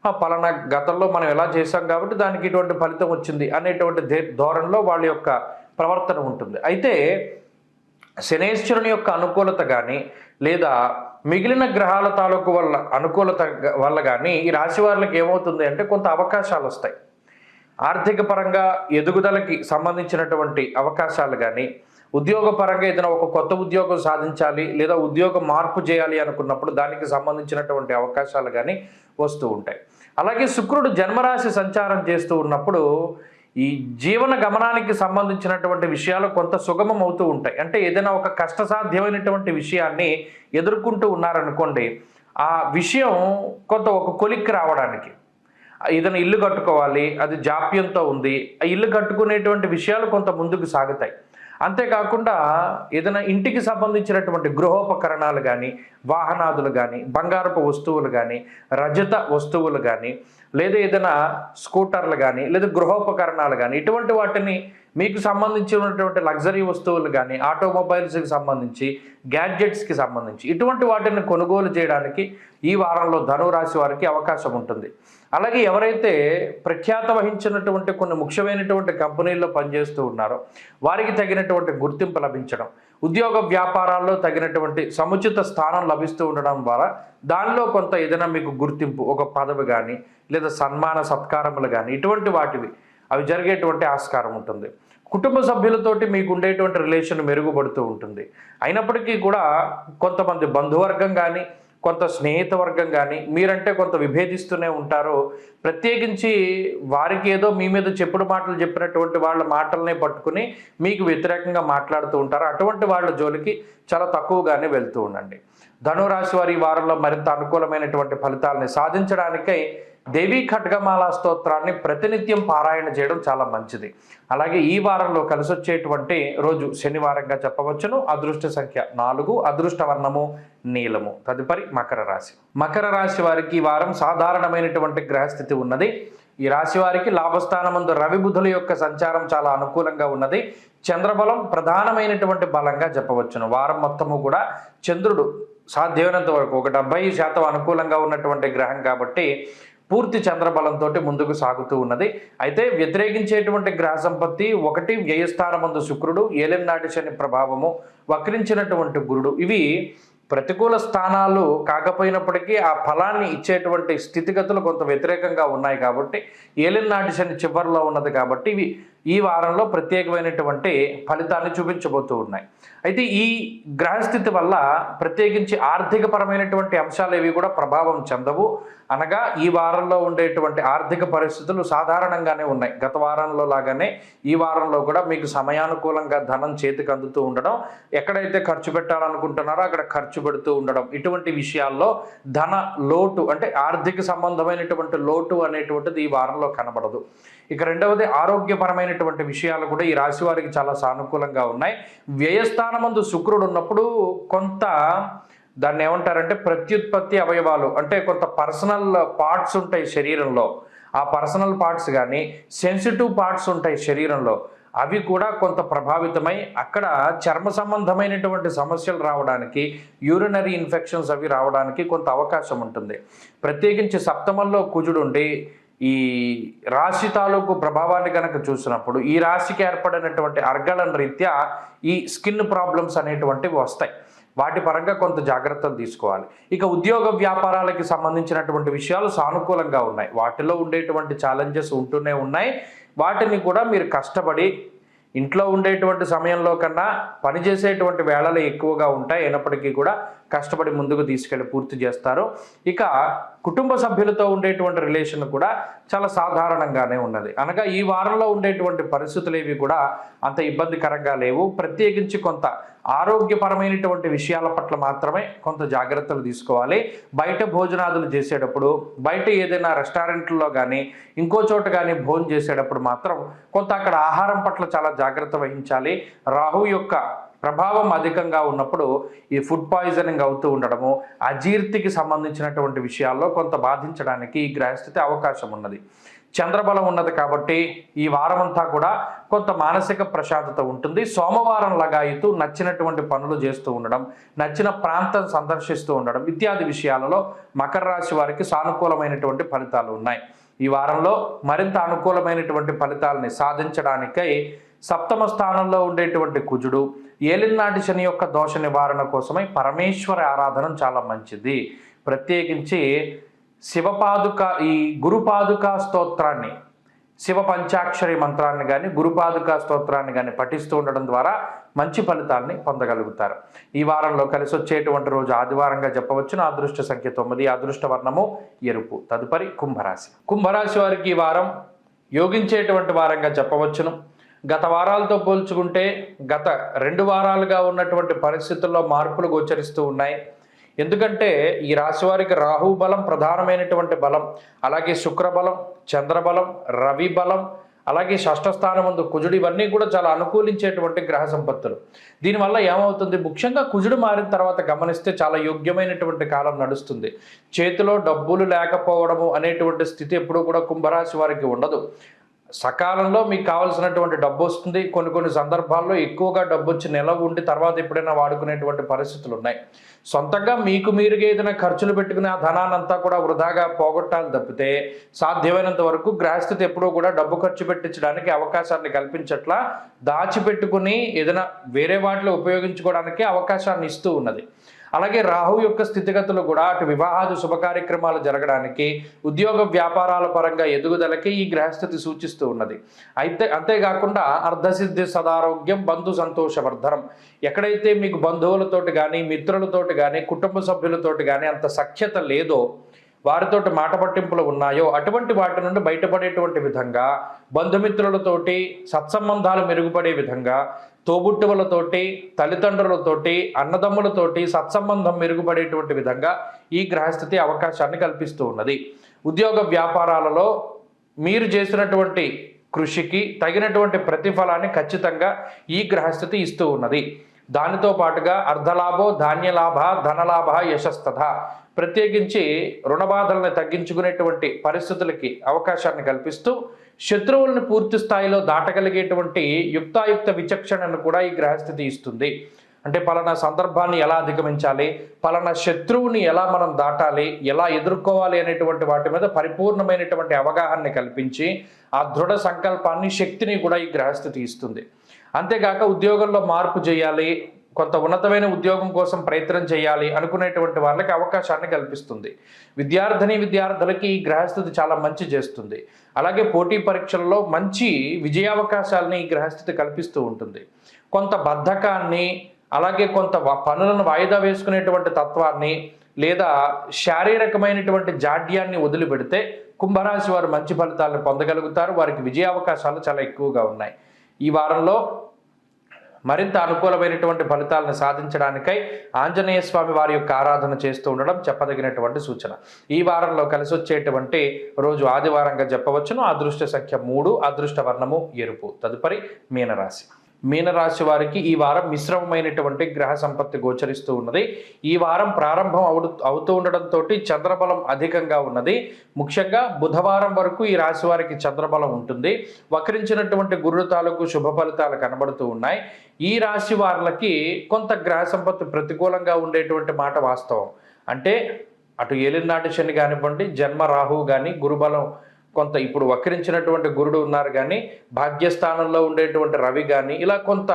పలానా గతంలో మనం ఎలా చేశాం కాబట్టి దానికి ఇటువంటి ఫలితం వచ్చింది అనేటువంటి ధోరణిలో వాళ్ళ యొక్క ప్రవర్తన ఉంటుంది. అయితే శనేశ్వరుని యొక్క అనుకూలత కానీ, లేదా మిగిలిన గ్రహాల తాలూకు వల్ల అనుకూలత వల్ల కానీ ఈ రాశి వారికి ఏమవుతుంది అంటే కొంత అవకాశాలు వస్తాయి. ఆర్థిక పరంగా ఎదుగుదలకి సంబంధించినటువంటి అవకాశాలు కానీ, ఉద్యోగపరంగా ఏదైనా ఒక కొత్త ఉద్యోగం సాధించాలి, లేదా ఉద్యోగం మార్పు చేయాలి అనుకున్నప్పుడు దానికి సంబంధించినటువంటి అవకాశాలు కానీ వస్తూ ఉంటాయి. అలాగే శుక్రుడు జన్మరాశి సంచారం చేస్తూ ఉన్నప్పుడు ఈ జీవన గమనానికి సంబంధించినటువంటి విషయాలు కొంత సుగమం అవుతూ ఉంటాయి. అంటే ఏదైనా ఒక కష్టసాధ్యమైనటువంటి విషయాన్ని ఎదుర్కొంటూ ఉన్నారనుకోండి, ఆ విషయం కొంత ఒక కొలిక్కి రావడానికి, ఏదైనా ఇల్లు కట్టుకోవాలి, అది జాప్యంతో ఉంది, ఆ ఇల్లు కట్టుకునేటువంటి విషయాలు కొంత ముందుకు సాగుతాయి. అంతేకాకుండా ఏదైనా ఇంటికి సంబంధించినటువంటి గృహోపకరణాలు కానీ, వాహనాదులు కానీ, బంగారపు వస్తువులు కానీ, రజత వస్తువులు కానీ, లేదా ఏదైనా స్కూటర్లు కానీ, లేదా గృహోపకరణాలు కానీ, ఇటువంటి వాటిని మీకు సంబంధించినటువంటి లగ్జరీ వస్తువులు కానీ, ఆటోమొబైల్స్కి సంబంధించి, గ్యాడ్జెట్స్కి సంబంధించి ఇటువంటి వాటిని కొనుగోలు చేయడానికి ఈ వారంలో ధనురాశి వారికి అవకాశం ఉంటుంది. అలాగే ఎవరైతే ప్రఖ్యాత వహించినటువంటి కొన్ని ముఖ్యమైనటువంటి కంపెనీల్లో పనిచేస్తూ ఉన్నారో వారికి తగినటువంటి గుర్తింపు లభించడం, ఉద్యోగ వ్యాపారాల్లో తగినటువంటి సముచిత స్థానం లభిస్తూ ఉండడం ద్వారా దానిలో కొంత ఏదైనా మీకు గుర్తింపు, ఒక పదవి కానీ, లేదా సన్మాన సత్కారములు కానీ, ఇటువంటి వాటివి అవి జరిగేటువంటి ఆస్కారం ఉంటుంది. కుటుంబ సభ్యులతోటి మీకు ఉండేటువంటి రిలేషన్ మెరుగుపడుతూ ఉంటుంది. అయినప్పటికీ కూడా కొంతమంది బంధువర్గం కానీ, కొంత స్నేహిత వర్గం కానీ మీరంటే కొంత విభేదిస్తూనే ఉంటారు. ప్రత్యేకించి వారికి ఏదో మీ మీద చెప్పుడు మాటలు చెప్పినటువంటి వాళ్ళ మాటలనే పట్టుకుని మీకు వ్యతిరేకంగా మాట్లాడుతూ ఉంటారు. అటువంటి వాళ్ళ జోలికి చాలా తక్కువగానే వెళ్తూ ఉండండి. ధనురాశి వారి ఈ వారంలో మరింత అనుకూలమైనటువంటి ఫలితాలని సాధించడానికై దేవీ ఖడ్గమాల స్తోత్రాన్ని ప్రతినిత్యం పారాయణ చేయడం చాలా మంచిది. అలాగే ఈ వారంలో కలిసి వచ్చేటువంటి రోజు శనివారంగా చెప్పవచ్చును. అదృష్ట సంఖ్య 4, అదృష్ట వర్ణము నీలము. తదుపరి మకర రాశి. మకర రాశి వారికి ఈ వారం సాధారణమైనటువంటి గ్రహస్థితి ఉన్నది. ఈ రాశి వారికి లాభస్థానమందు రవి బుధుల యొక్క సంచారం చాలా అనుకూలంగా ఉన్నది. చంద్రబలం ప్రధానమైనటువంటి బలంగా చెప్పవచ్చును. వారం మొత్తము కూడా చంద్రుడు సాధ్యమైనంత వరకు ఒక 70% అనుకూలంగా ఉన్నటువంటి గ్రహం కాబట్టి పూర్తి చంద్రబలంతో ముందుకు సాగుతూ ఉన్నది. అయితే వ్యతిరేకించేటువంటి గ్రహ సంపత్తి 1 వ్యయస్థానమందు శుక్రుడు, ఏలినాటి శని ప్రభావము, వక్రించినటువంటి గురుడు, ఇవి ప్రతికూల స్థానాలు కాకపోయినప్పటికీ ఆ ఫలాన్ని ఇచ్చేటువంటి స్థితిగతులు కొంత వ్యతిరేకంగా ఉన్నాయి. కాబట్టి ఏలినాటి శని చివరిలో ఉన్నది కాబట్టి ఇవి ఈ వారంలో ప్రత్యేకమైనటువంటి ఫలితాన్ని చూపించబోతూ ఉన్నాయి. అయితే ఈ గ్రహస్థితి వల్ల ప్రత్యేకించి ఆర్థికపరమైనటువంటి అంశాలు ఏవి కూడా ప్రభావం చెందవు. అనగా ఈ వారంలో ఉండేటువంటి ఆర్థిక పరిస్థితులు సాధారణంగానే ఉన్నాయి. గత వారంలో లాగానే ఈ వారంలో కూడా మీకు సమయానుకూలంగా ధనం చేతికి అందుతూ ఉండడం, ఎక్కడైతే ఖర్చు పెట్టాలనుకుంటున్నారో అక్కడ ఖర్చు పెడుతూ ఉండడం, ఇటువంటి విషయాల్లో ధన లోటు అంటే ఆర్థిక సంబంధమైనటువంటి లోటు అనేటువంటిది ఈ వారంలో కనబడదు. ఇక రెండవది ఆరోగ్యపరమైనటువంటి విషయాలు కూడా ఈ రాశి వారికి చాలా సానుకూలంగా ఉన్నాయి. వ్యయస్థానమందు శుక్రుడు ఉన్నప్పుడు కొంత దాన్ని ఏమంటారంటే ప్రత్యుత్పత్తి అవయవాలు అంటే కొంత పర్సనల్ పార్ట్స్ ఉంటాయి శరీరంలో. ఆ పర్సనల్ పార్ట్స్ కానీ సెన్సిటివ్ పార్ట్స్ ఉంటాయి శరీరంలో, అవి కూడా కొంత ప్రభావితమై అక్కడ చర్మ సంబంధమైనటువంటి సమస్యలు రావడానికి, యూరినరీ ఇన్ఫెక్షన్స్ అవి రావడానికి కొంత అవకాశం ఉంటుంది. ప్రత్యేకించి సప్తమంలో కుజుడు ఉండి ఈ రాశి తాలూకు ప్రభావాన్ని కనుక చూసినప్పుడు ఈ రాశికి ఏర్పడినటువంటి అర్గళన రీత్యా ఈ స్కిన్ ప్రాబ్లమ్స్ అనేటువంటివి వస్తాయి. వాటి పరంగా కొంత జాగ్రత్తలు తీసుకోవాలి. ఇక ఉద్యోగ వ్యాపారాలకి సంబంధించినటువంటి విషయాలు సానుకూలంగా ఉన్నాయి. వాటిలో ఉండేటువంటి ఛాలెంజెస్ ఉంటూనే ఉన్నాయి. వాటిని కూడా మీరు కష్టపడి ఇంట్లో ఉండేటువంటి సమయంలో కన్నా పనిచేసేటువంటి వేళలు ఎక్కువగా ఉంటాయి. అయినప్పటికీ కూడా కష్టపడి ముందుకు తీసుకెళ్ళి పూర్తి చేస్తారు. ఇక కుటుంబ సభ్యులతో ఉండేటువంటి రిలేషన్ కూడా చాలా సాధారణంగానే ఉన్నది. అనగా ఈ వారంలో ఉండేటువంటి పరిస్థితులు ఏవి కూడా అంత ఇబ్బందికరంగా లేవు. ప్రత్యేకించి కొంత ఆరోగ్యపరమైనటువంటి విషయాల పట్ల మాత్రమే కొంత జాగ్రత్తలు తీసుకోవాలి. బయట భోజనాదులు చేసేటప్పుడు, బయట ఏదైనా రెస్టారెంట్లో కానీ ఇంకో చోట కానీ భోజనం చేసేటప్పుడు మాత్రం కొంత అక్కడ ఆహారం పట్ల చాలా జాగ్రత్త వహించాలి. రాహు యొక్క ప్రభావం అధికంగా ఉన్నప్పుడు ఈ ఫుడ్ పాయిజనింగ్ అవుతూ ఉండడము, అజీర్తికి సంబంధించినటువంటి విషయాల్లో కొంత బాధించడానికి ఈ గ్రహస్థితి అవకాశం ఉన్నది. చంద్రబలం ఉన్నది కాబట్టి ఈ వారమంతా కూడా కొంత మానసిక ప్రశాంతత ఉంటుంది. సోమవారం లగాయితూ నచ్చినటువంటి పనులు చేస్తూ ఉండడం, నచ్చిన ప్రాంతం సందర్శిస్తూ ఉండడం ఇత్యాది విషయాలలో మకర రాశి వారికి సానుకూలమైనటువంటి ఫలితాలు ఉన్నాయి. ఈ వారంలో మరింత అనుకూలమైనటువంటి ఫలితాలని సాధించడానికై సప్తమ స్థానంలో ఉండేటువంటి కుజుడు ఏలినాటి శని యొక్క దోష నివారణ కోసమై పరమేశ్వర ఆరాధన చాలా మంచిది. ప్రత్యేకించి శివపాదుక ఈ గురుపాదుకా స్తోత్రాన్ని, శివ పంచాక్షరి మంత్రాన్ని కానీ గురుపాదుకా స్తోత్రాన్ని కానీ పఠిస్తూ ఉండడం ద్వారా మంచి ఫలితాన్ని పొందగలుగుతారు. ఈ వారంలో కలిసి వచ్చేటువంటి రోజు ఆదివారంగా చెప్పవచ్చును. అదృష్ట సంఖ్య 9, అదృష్ట వర్ణము ఎరుపు. తదుపరి కుంభరాశి. కుంభరాశి వారికి ఈ వారం యోగించేటువంటి వారంగా చెప్పవచ్చును. గత వారాలతో పోల్చుకుంటే గత 2 వారాలుగా ఉన్నటువంటి పరిస్థితుల్లో మార్పులు గోచరిస్తూ ఉన్నాయి. ఎందుకంటే ఈ రాశి వారికి రాహు బలం ప్రధానమైనటువంటి బలం, అలాగే శుక్రబలం, చంద్రబలం, రవి బలం, అలాగే షష్ఠ స్థానం ముందు కుజుడు, ఇవన్నీ కూడా చాలా అనుకూలించేటువంటి గ్రహ సంపత్తులు. దీనివల్ల ఏమవుతుంది, ముఖ్యంగా కుజుడు మారిన తర్వాత గమనిస్తే చాలా యోగ్యమైనటువంటి కాలం నడుస్తుంది. చేతిలో డబ్బులు లేకపోవడము అనేటువంటి స్థితి ఎప్పుడూ కూడా కుంభరాశి వారికి ఉండదు. సకాలంలో మీకు కావాల్సినటువంటి డబ్బు వస్తుంది. కొన్ని సందర్భాల్లో ఎక్కువగా డబ్బు వచ్చి నిలవ ఉండి తర్వాత ఎప్పుడైనా వాడుకునేటువంటి పరిస్థితులు ఉన్నాయి. సొంతంగా మీకు మీరుగా ఏదైనా ఖర్చులు పెట్టుకుని ఆ ధనాన్నంతా కూడా వృధాగా పోగొట్టాలి తప్పితే సాధ్యమైనంత వరకు గ్రహస్థితి ఎప్పుడూ కూడా డబ్బు ఖర్చు పెట్టించడానికి అవకాశాన్ని కల్పించట్లా, దాచిపెట్టుకుని ఏదైనా వేరే వాటిలో ఉపయోగించుకోవడానికి అవకాశాన్ని ఇస్తూ ఉన్నది. అలాగే రాహు యొక్క స్థితిగతులు కూడా అటు వివాహాది శుభకార్యక్రమాలు జరగడానికి, ఉద్యోగ వ్యాపారాల పరంగా ఎదుగుదలకి ఈ గ్రహస్థితి సూచిస్తూ ఉన్నది. అయితే అంతేకాకుండా అర్ధసిద్ధి సదారోగ్యం బంధు సంతోషవర్ధనం. ఎక్కడైతే మీకు బంధువులతోటి కానీ మిత్రులతోటి కానీ కుటుంబ సభ్యులతోటి కానీ అంత సఖ్యత లేదో, వారితోటి మాట పట్టింపులు ఉన్నాయో అటువంటి వాటి నుండి బయటపడేటువంటి విధంగా, బంధుమిత్రులతోటి సత్సంబంధాలు మెరుగుపడే విధంగా, తోబుట్టువులతోటి, తల్లిదండ్రులతోటి, అన్నదమ్ములతోటి సత్సంబంధం మెరుగుపడేటువంటి విధంగా ఈ గ్రహస్థితి అవకాశాన్ని కల్పిస్తూ ఉన్నది. ఉద్యోగ వ్యాపారాలలో మీరు చేసినటువంటి కృషికి తగినటువంటి ప్రతిఫలాన్ని ఖచ్చితంగా ఈ గ్రహస్థితి ఇస్తూ ఉన్నది. దానితో పాటుగా అర్ధలాభో ధాన్యలాభ ధనలాభ యశస్తథ. ప్రత్యేకించి రుణబాధలను తగ్గించుకునేటువంటి పరిస్థితులకి అవకాశాన్ని కల్పిస్తూ శత్రువులను పూర్తి స్థాయిలో దాటగలిగేటువంటి యుక్తాయుక్త విచక్షణను కూడా ఈ గ్రహస్థితి ఇస్తుంది. అంటే పలానా సందర్భాన్ని ఎలా అధిగమించాలి, పలానా శత్రువుని ఎలా మనం దాటాలి, ఎలా ఎదుర్కోవాలి అనేటువంటి వాటి మీద పరిపూర్ణమైనటువంటి అవగాహనని కల్పించి ఆ దృఢ సంకల్పాన్ని, శక్తిని కూడా ఈ గ్రహస్థితి ఇస్తుంది. అంతేగాక ఉద్యోగంలో మార్పు చేయాలి, కొంత ఉన్నతమైన ఉద్యోగం కోసం ప్రయత్నం చేయాలి అనుకునేటువంటి వాళ్ళకి అవకాశాన్ని కల్పిస్తుంది. విద్యార్థులకి ఈ గ్రహస్థితి చాలా మంచి చేస్తుంది. అలాగే పోటీ పరీక్షల్లో మంచి విజయావకాశాలని ఈ గ్రహస్థితి కల్పిస్తూ ఉంటుంది. కొంత బద్ధకాన్ని, అలాగే కొంత పనులను వాయిదా వేసుకునేటువంటి తత్వాన్ని లేదా శారీరకమైనటువంటి జాడ్యాన్ని వదిలిపెడితే కుంభరాశి వారు మంచి ఫలితాలను పొందగలుగుతారు. వారికి విజయావకాశాలు చాలా ఎక్కువగా ఉన్నాయి. ఈ వారంలో మరింత అనుకూలమైనటువంటి ఫలితాలను సాధించడానికై ఆంజనేయ స్వామి వారి యొక్క ఆరాధన చేస్తూ ఉండడం చెప్పదగినటువంటి సూచన. ఈ వారంలో కలిసి వచ్చేటువంటి రోజు ఆదివారంగా చెప్పవచ్చును. అదృష్ట సంఖ్య 3, అదృష్ట వర్ణము ఎరుపు. తదుపరి మీనరాశి. మీనరాశి వారికి ఈ వారం మిశ్రమమైనటువంటి గ్రహ సంపత్తి గోచరిస్తూ ఉన్నది. ఈ వారం ప్రారంభం అవుతూ ఉండడంతో చంద్రబలం అధికంగా ఉన్నది. ముఖ్యంగా బుధవారం వరకు ఈ రాశి వారికి చంద్రబలం ఉంటుంది. వక్రించినటువంటి గురు తాలూకు శుభ ఫలితాలు కనబడుతూ ఉన్నాయి. ఈ రాశి వారికి కొంత గ్రహ సంపత్తి ప్రతికూలంగా ఉండేటువంటి మాట వాస్తవం. అంటే అటు ఏలినాటి శని కానివ్వండి, జన్మ రాహువు కానీ, గురుబలం కొంత ఇప్పుడు వక్రించినటువంటి గురుడు ఉన్నారు కానీ, భాగ్యస్థానంలో ఉండేటువంటి రవి కానీ, ఇలా కొంత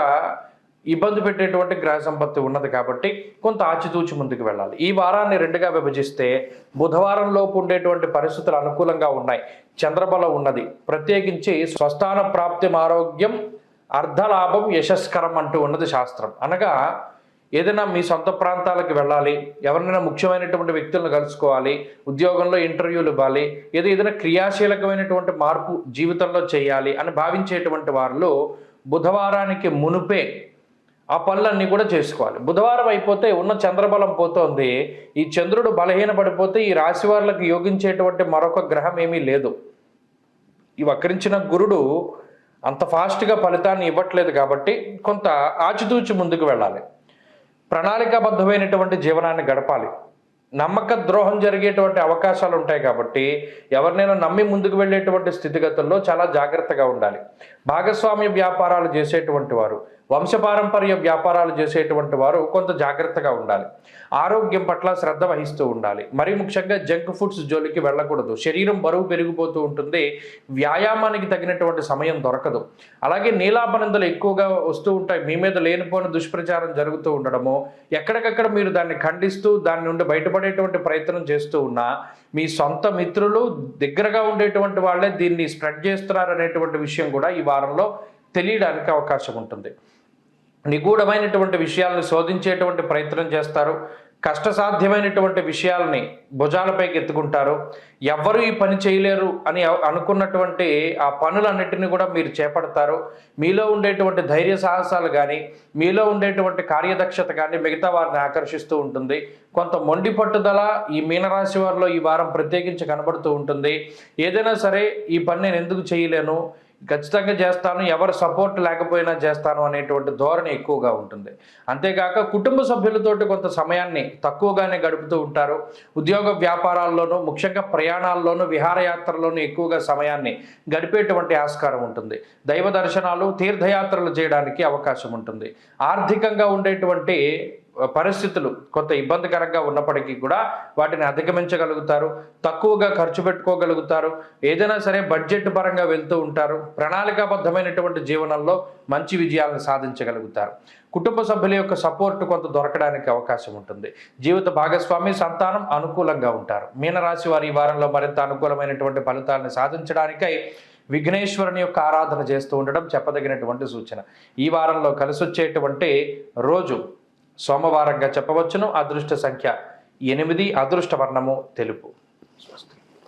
ఇబ్బంది పెట్టేటువంటి గ్రహ సంపత్తి ఉన్నది కాబట్టి కొంత ఆచితూచి ముందుకు వెళ్ళాలి. ఈ వారాన్ని 2గా విభజిస్తే బుధవారం లోపు ఉండేటువంటి పరిస్థితులు అనుకూలంగా ఉన్నాయి. చంద్రబలం ఉన్నది. ప్రత్యేకించి స్వస్థాన ప్రాప్తి ఆరోగ్యం అర్ధలాభం యశస్కరం అంటూ ఉన్నది శాస్త్రం. అనగా ఏదైనా మీ సొంత ప్రాంతాలకు వెళ్ళాలి, ఎవరినైనా ముఖ్యమైనటువంటి వ్యక్తులను కలుసుకోవాలి, ఉద్యోగంలో ఇంటర్వ్యూలు ఇవ్వాలి, ఏదైనా క్రియాశీలకమైనటువంటి మార్పు జీవితంలో చేయాలి అని భావించేటువంటి వారిలో బుధవారానికి మునుపే ఆ పనులన్నీ కూడా చేసుకోవాలి. బుధవారం అయిపోతే ఉన్న చంద్రబలం పోతోంది. ఈ చంద్రుడు బలహీనపడిపోతే ఈ రాశి వారికి యోగించేటువంటి మరొక గ్రహం ఏమీ లేదు. ఈ వక్రించిన గురుడు అంత ఫాస్ట్గా ఫలితాన్ని ఇవ్వట్లేదు కాబట్టి కొంత ఆచితూచి ముందుకు వెళ్ళాలి. ప్రణాళికాబద్ధమైనటువంటి జీవనాన్ని గడపాలి. నమ్మక ద్రోహం జరిగేటువంటి అవకాశాలు ఉంటాయి కాబట్టి ఎవరినైనా నమ్మి ముందుకు వెళ్ళేటువంటి స్థితిగతుల్లో చాలా జాగ్రత్తగా ఉండాలి. భాగస్వామ్య వ్యాపారాలు చేసేటువంటి వారు, వంశపారంపర్య వ్యాపారాలు చేసేటువంటి వారు కొంత జాగ్రత్తగా ఉండాలి. ఆరోగ్యం పట్ల శ్రద్ధ వహిస్తూ ఉండాలి. మరీ ముఖ్యంగా జంక్ ఫుడ్స్ జోలికి వెళ్ళకూడదు. శరీరం బరువు పెరిగిపోతూ ఉంటుంది. వ్యాయామానికి తగినటువంటి సమయం దొరకదు. అలాగే నీలాపనిందలు ఎక్కువగా వస్తూ ఉంటాయి. మీ మీద లేనిపోయిన దుష్ప్రచారం జరుగుతూ ఉండడము, ఎక్కడికక్కడ మీరు దాన్ని ఖండిస్తూ దాని నుండి బయటపడేటువంటి ప్రయత్నం చేస్తూ ఉన్నా మీ సొంత మిత్రులు, దగ్గరగా ఉండేటువంటి వాళ్ళే దీన్ని స్ప్రెడ్ చేస్తున్నారు అనేటువంటి విషయం కూడా ఈ వారంలో తెలియడానికి అవకాశం ఉంటుంది. నిగూఢమైనటువంటి విషయాలను శోధించేటువంటి ప్రయత్నం చేస్తారు. కష్టసాధ్యమైనటువంటి విషయాలని భుజాలపైకి ఎత్తుకుంటారు. ఎవ్వరూ ఈ పని చేయలేరు అని అనుకున్నటువంటి ఆ పనులన్నిటిని కూడా మీరు చేపడతారు. మీలో ఉండేటువంటి ధైర్య సాహసాలు కానీ, మీలో ఉండేటువంటి కార్యదక్షత కానీ మిగతా వారిని ఆకర్షిస్తూ ఉంటుంది. కొంత మొండి పట్టుదల ఈ మీనరాశి వారిలో ఈ వారం ప్రత్యేకించి కనబడుతూ ఉంటుంది. ఏదైనా సరే ఈ పని నేను ఎందుకు చేయలేను, ఖచ్చితంగా చేస్తాను, ఎవరు సపోర్ట్ లేకపోయినా చేస్తాను అనేటువంటి ధోరణి ఎక్కువగా ఉంటుంది. అంతేకాక కుటుంబ సభ్యులతోటి కొంత సమయాన్ని తక్కువగానే గడుపుతూ ఉంటారు. ఉద్యోగ వ్యాపారాల్లోనూ, ముఖ్యంగా ప్రయాణాల్లోనూ, విహారయాత్రల్లోనూ ఎక్కువగా సమయాన్ని గడిపేటువంటి ఆస్కారం ఉంటుంది. దైవ దర్శనాలు, తీర్థయాత్రలు చేయడానికి అవకాశం ఉంటుంది. ఆర్థికంగా ఉండేటువంటి పరిస్థితులు కొంత ఇబ్బందికరంగా ఉన్నప్పటికీ కూడా వాటిని అధిగమించగలుగుతారు. తక్కువగా ఖర్చు పెట్టుకోగలుగుతారు. ఏదైనా సరే బడ్జెట్ పరంగా వెళ్తూ ఉంటారు. ప్రణాళికాబద్ధమైనటువంటి జీవనంలో మంచి విజయాలను సాధించగలుగుతారు. కుటుంబ సభ్యుల యొక్క సపోర్ట్ కొంత దొరకడానికి అవకాశం ఉంటుంది. జీవిత భాగస్వామి, సంతానం అనుకూలంగా ఉంటారు. మీనరాశి వారి ఈ వారంలో మరింత అనుకూలమైనటువంటి ఫలితాలను సాధించడానికై విఘ్నేశ్వరుని యొక్క ఆరాధన చేస్తూ ఉండడం చెప్పదగినటువంటి సూచన. ఈ వారంలో కలిసి వచ్చేటువంటి రోజు సోమవారంగా చెప్పవచ్చును. అదృష్ట సంఖ్య 8, అదృష్ట వర్ణము తెలుపు. స్వస్తి.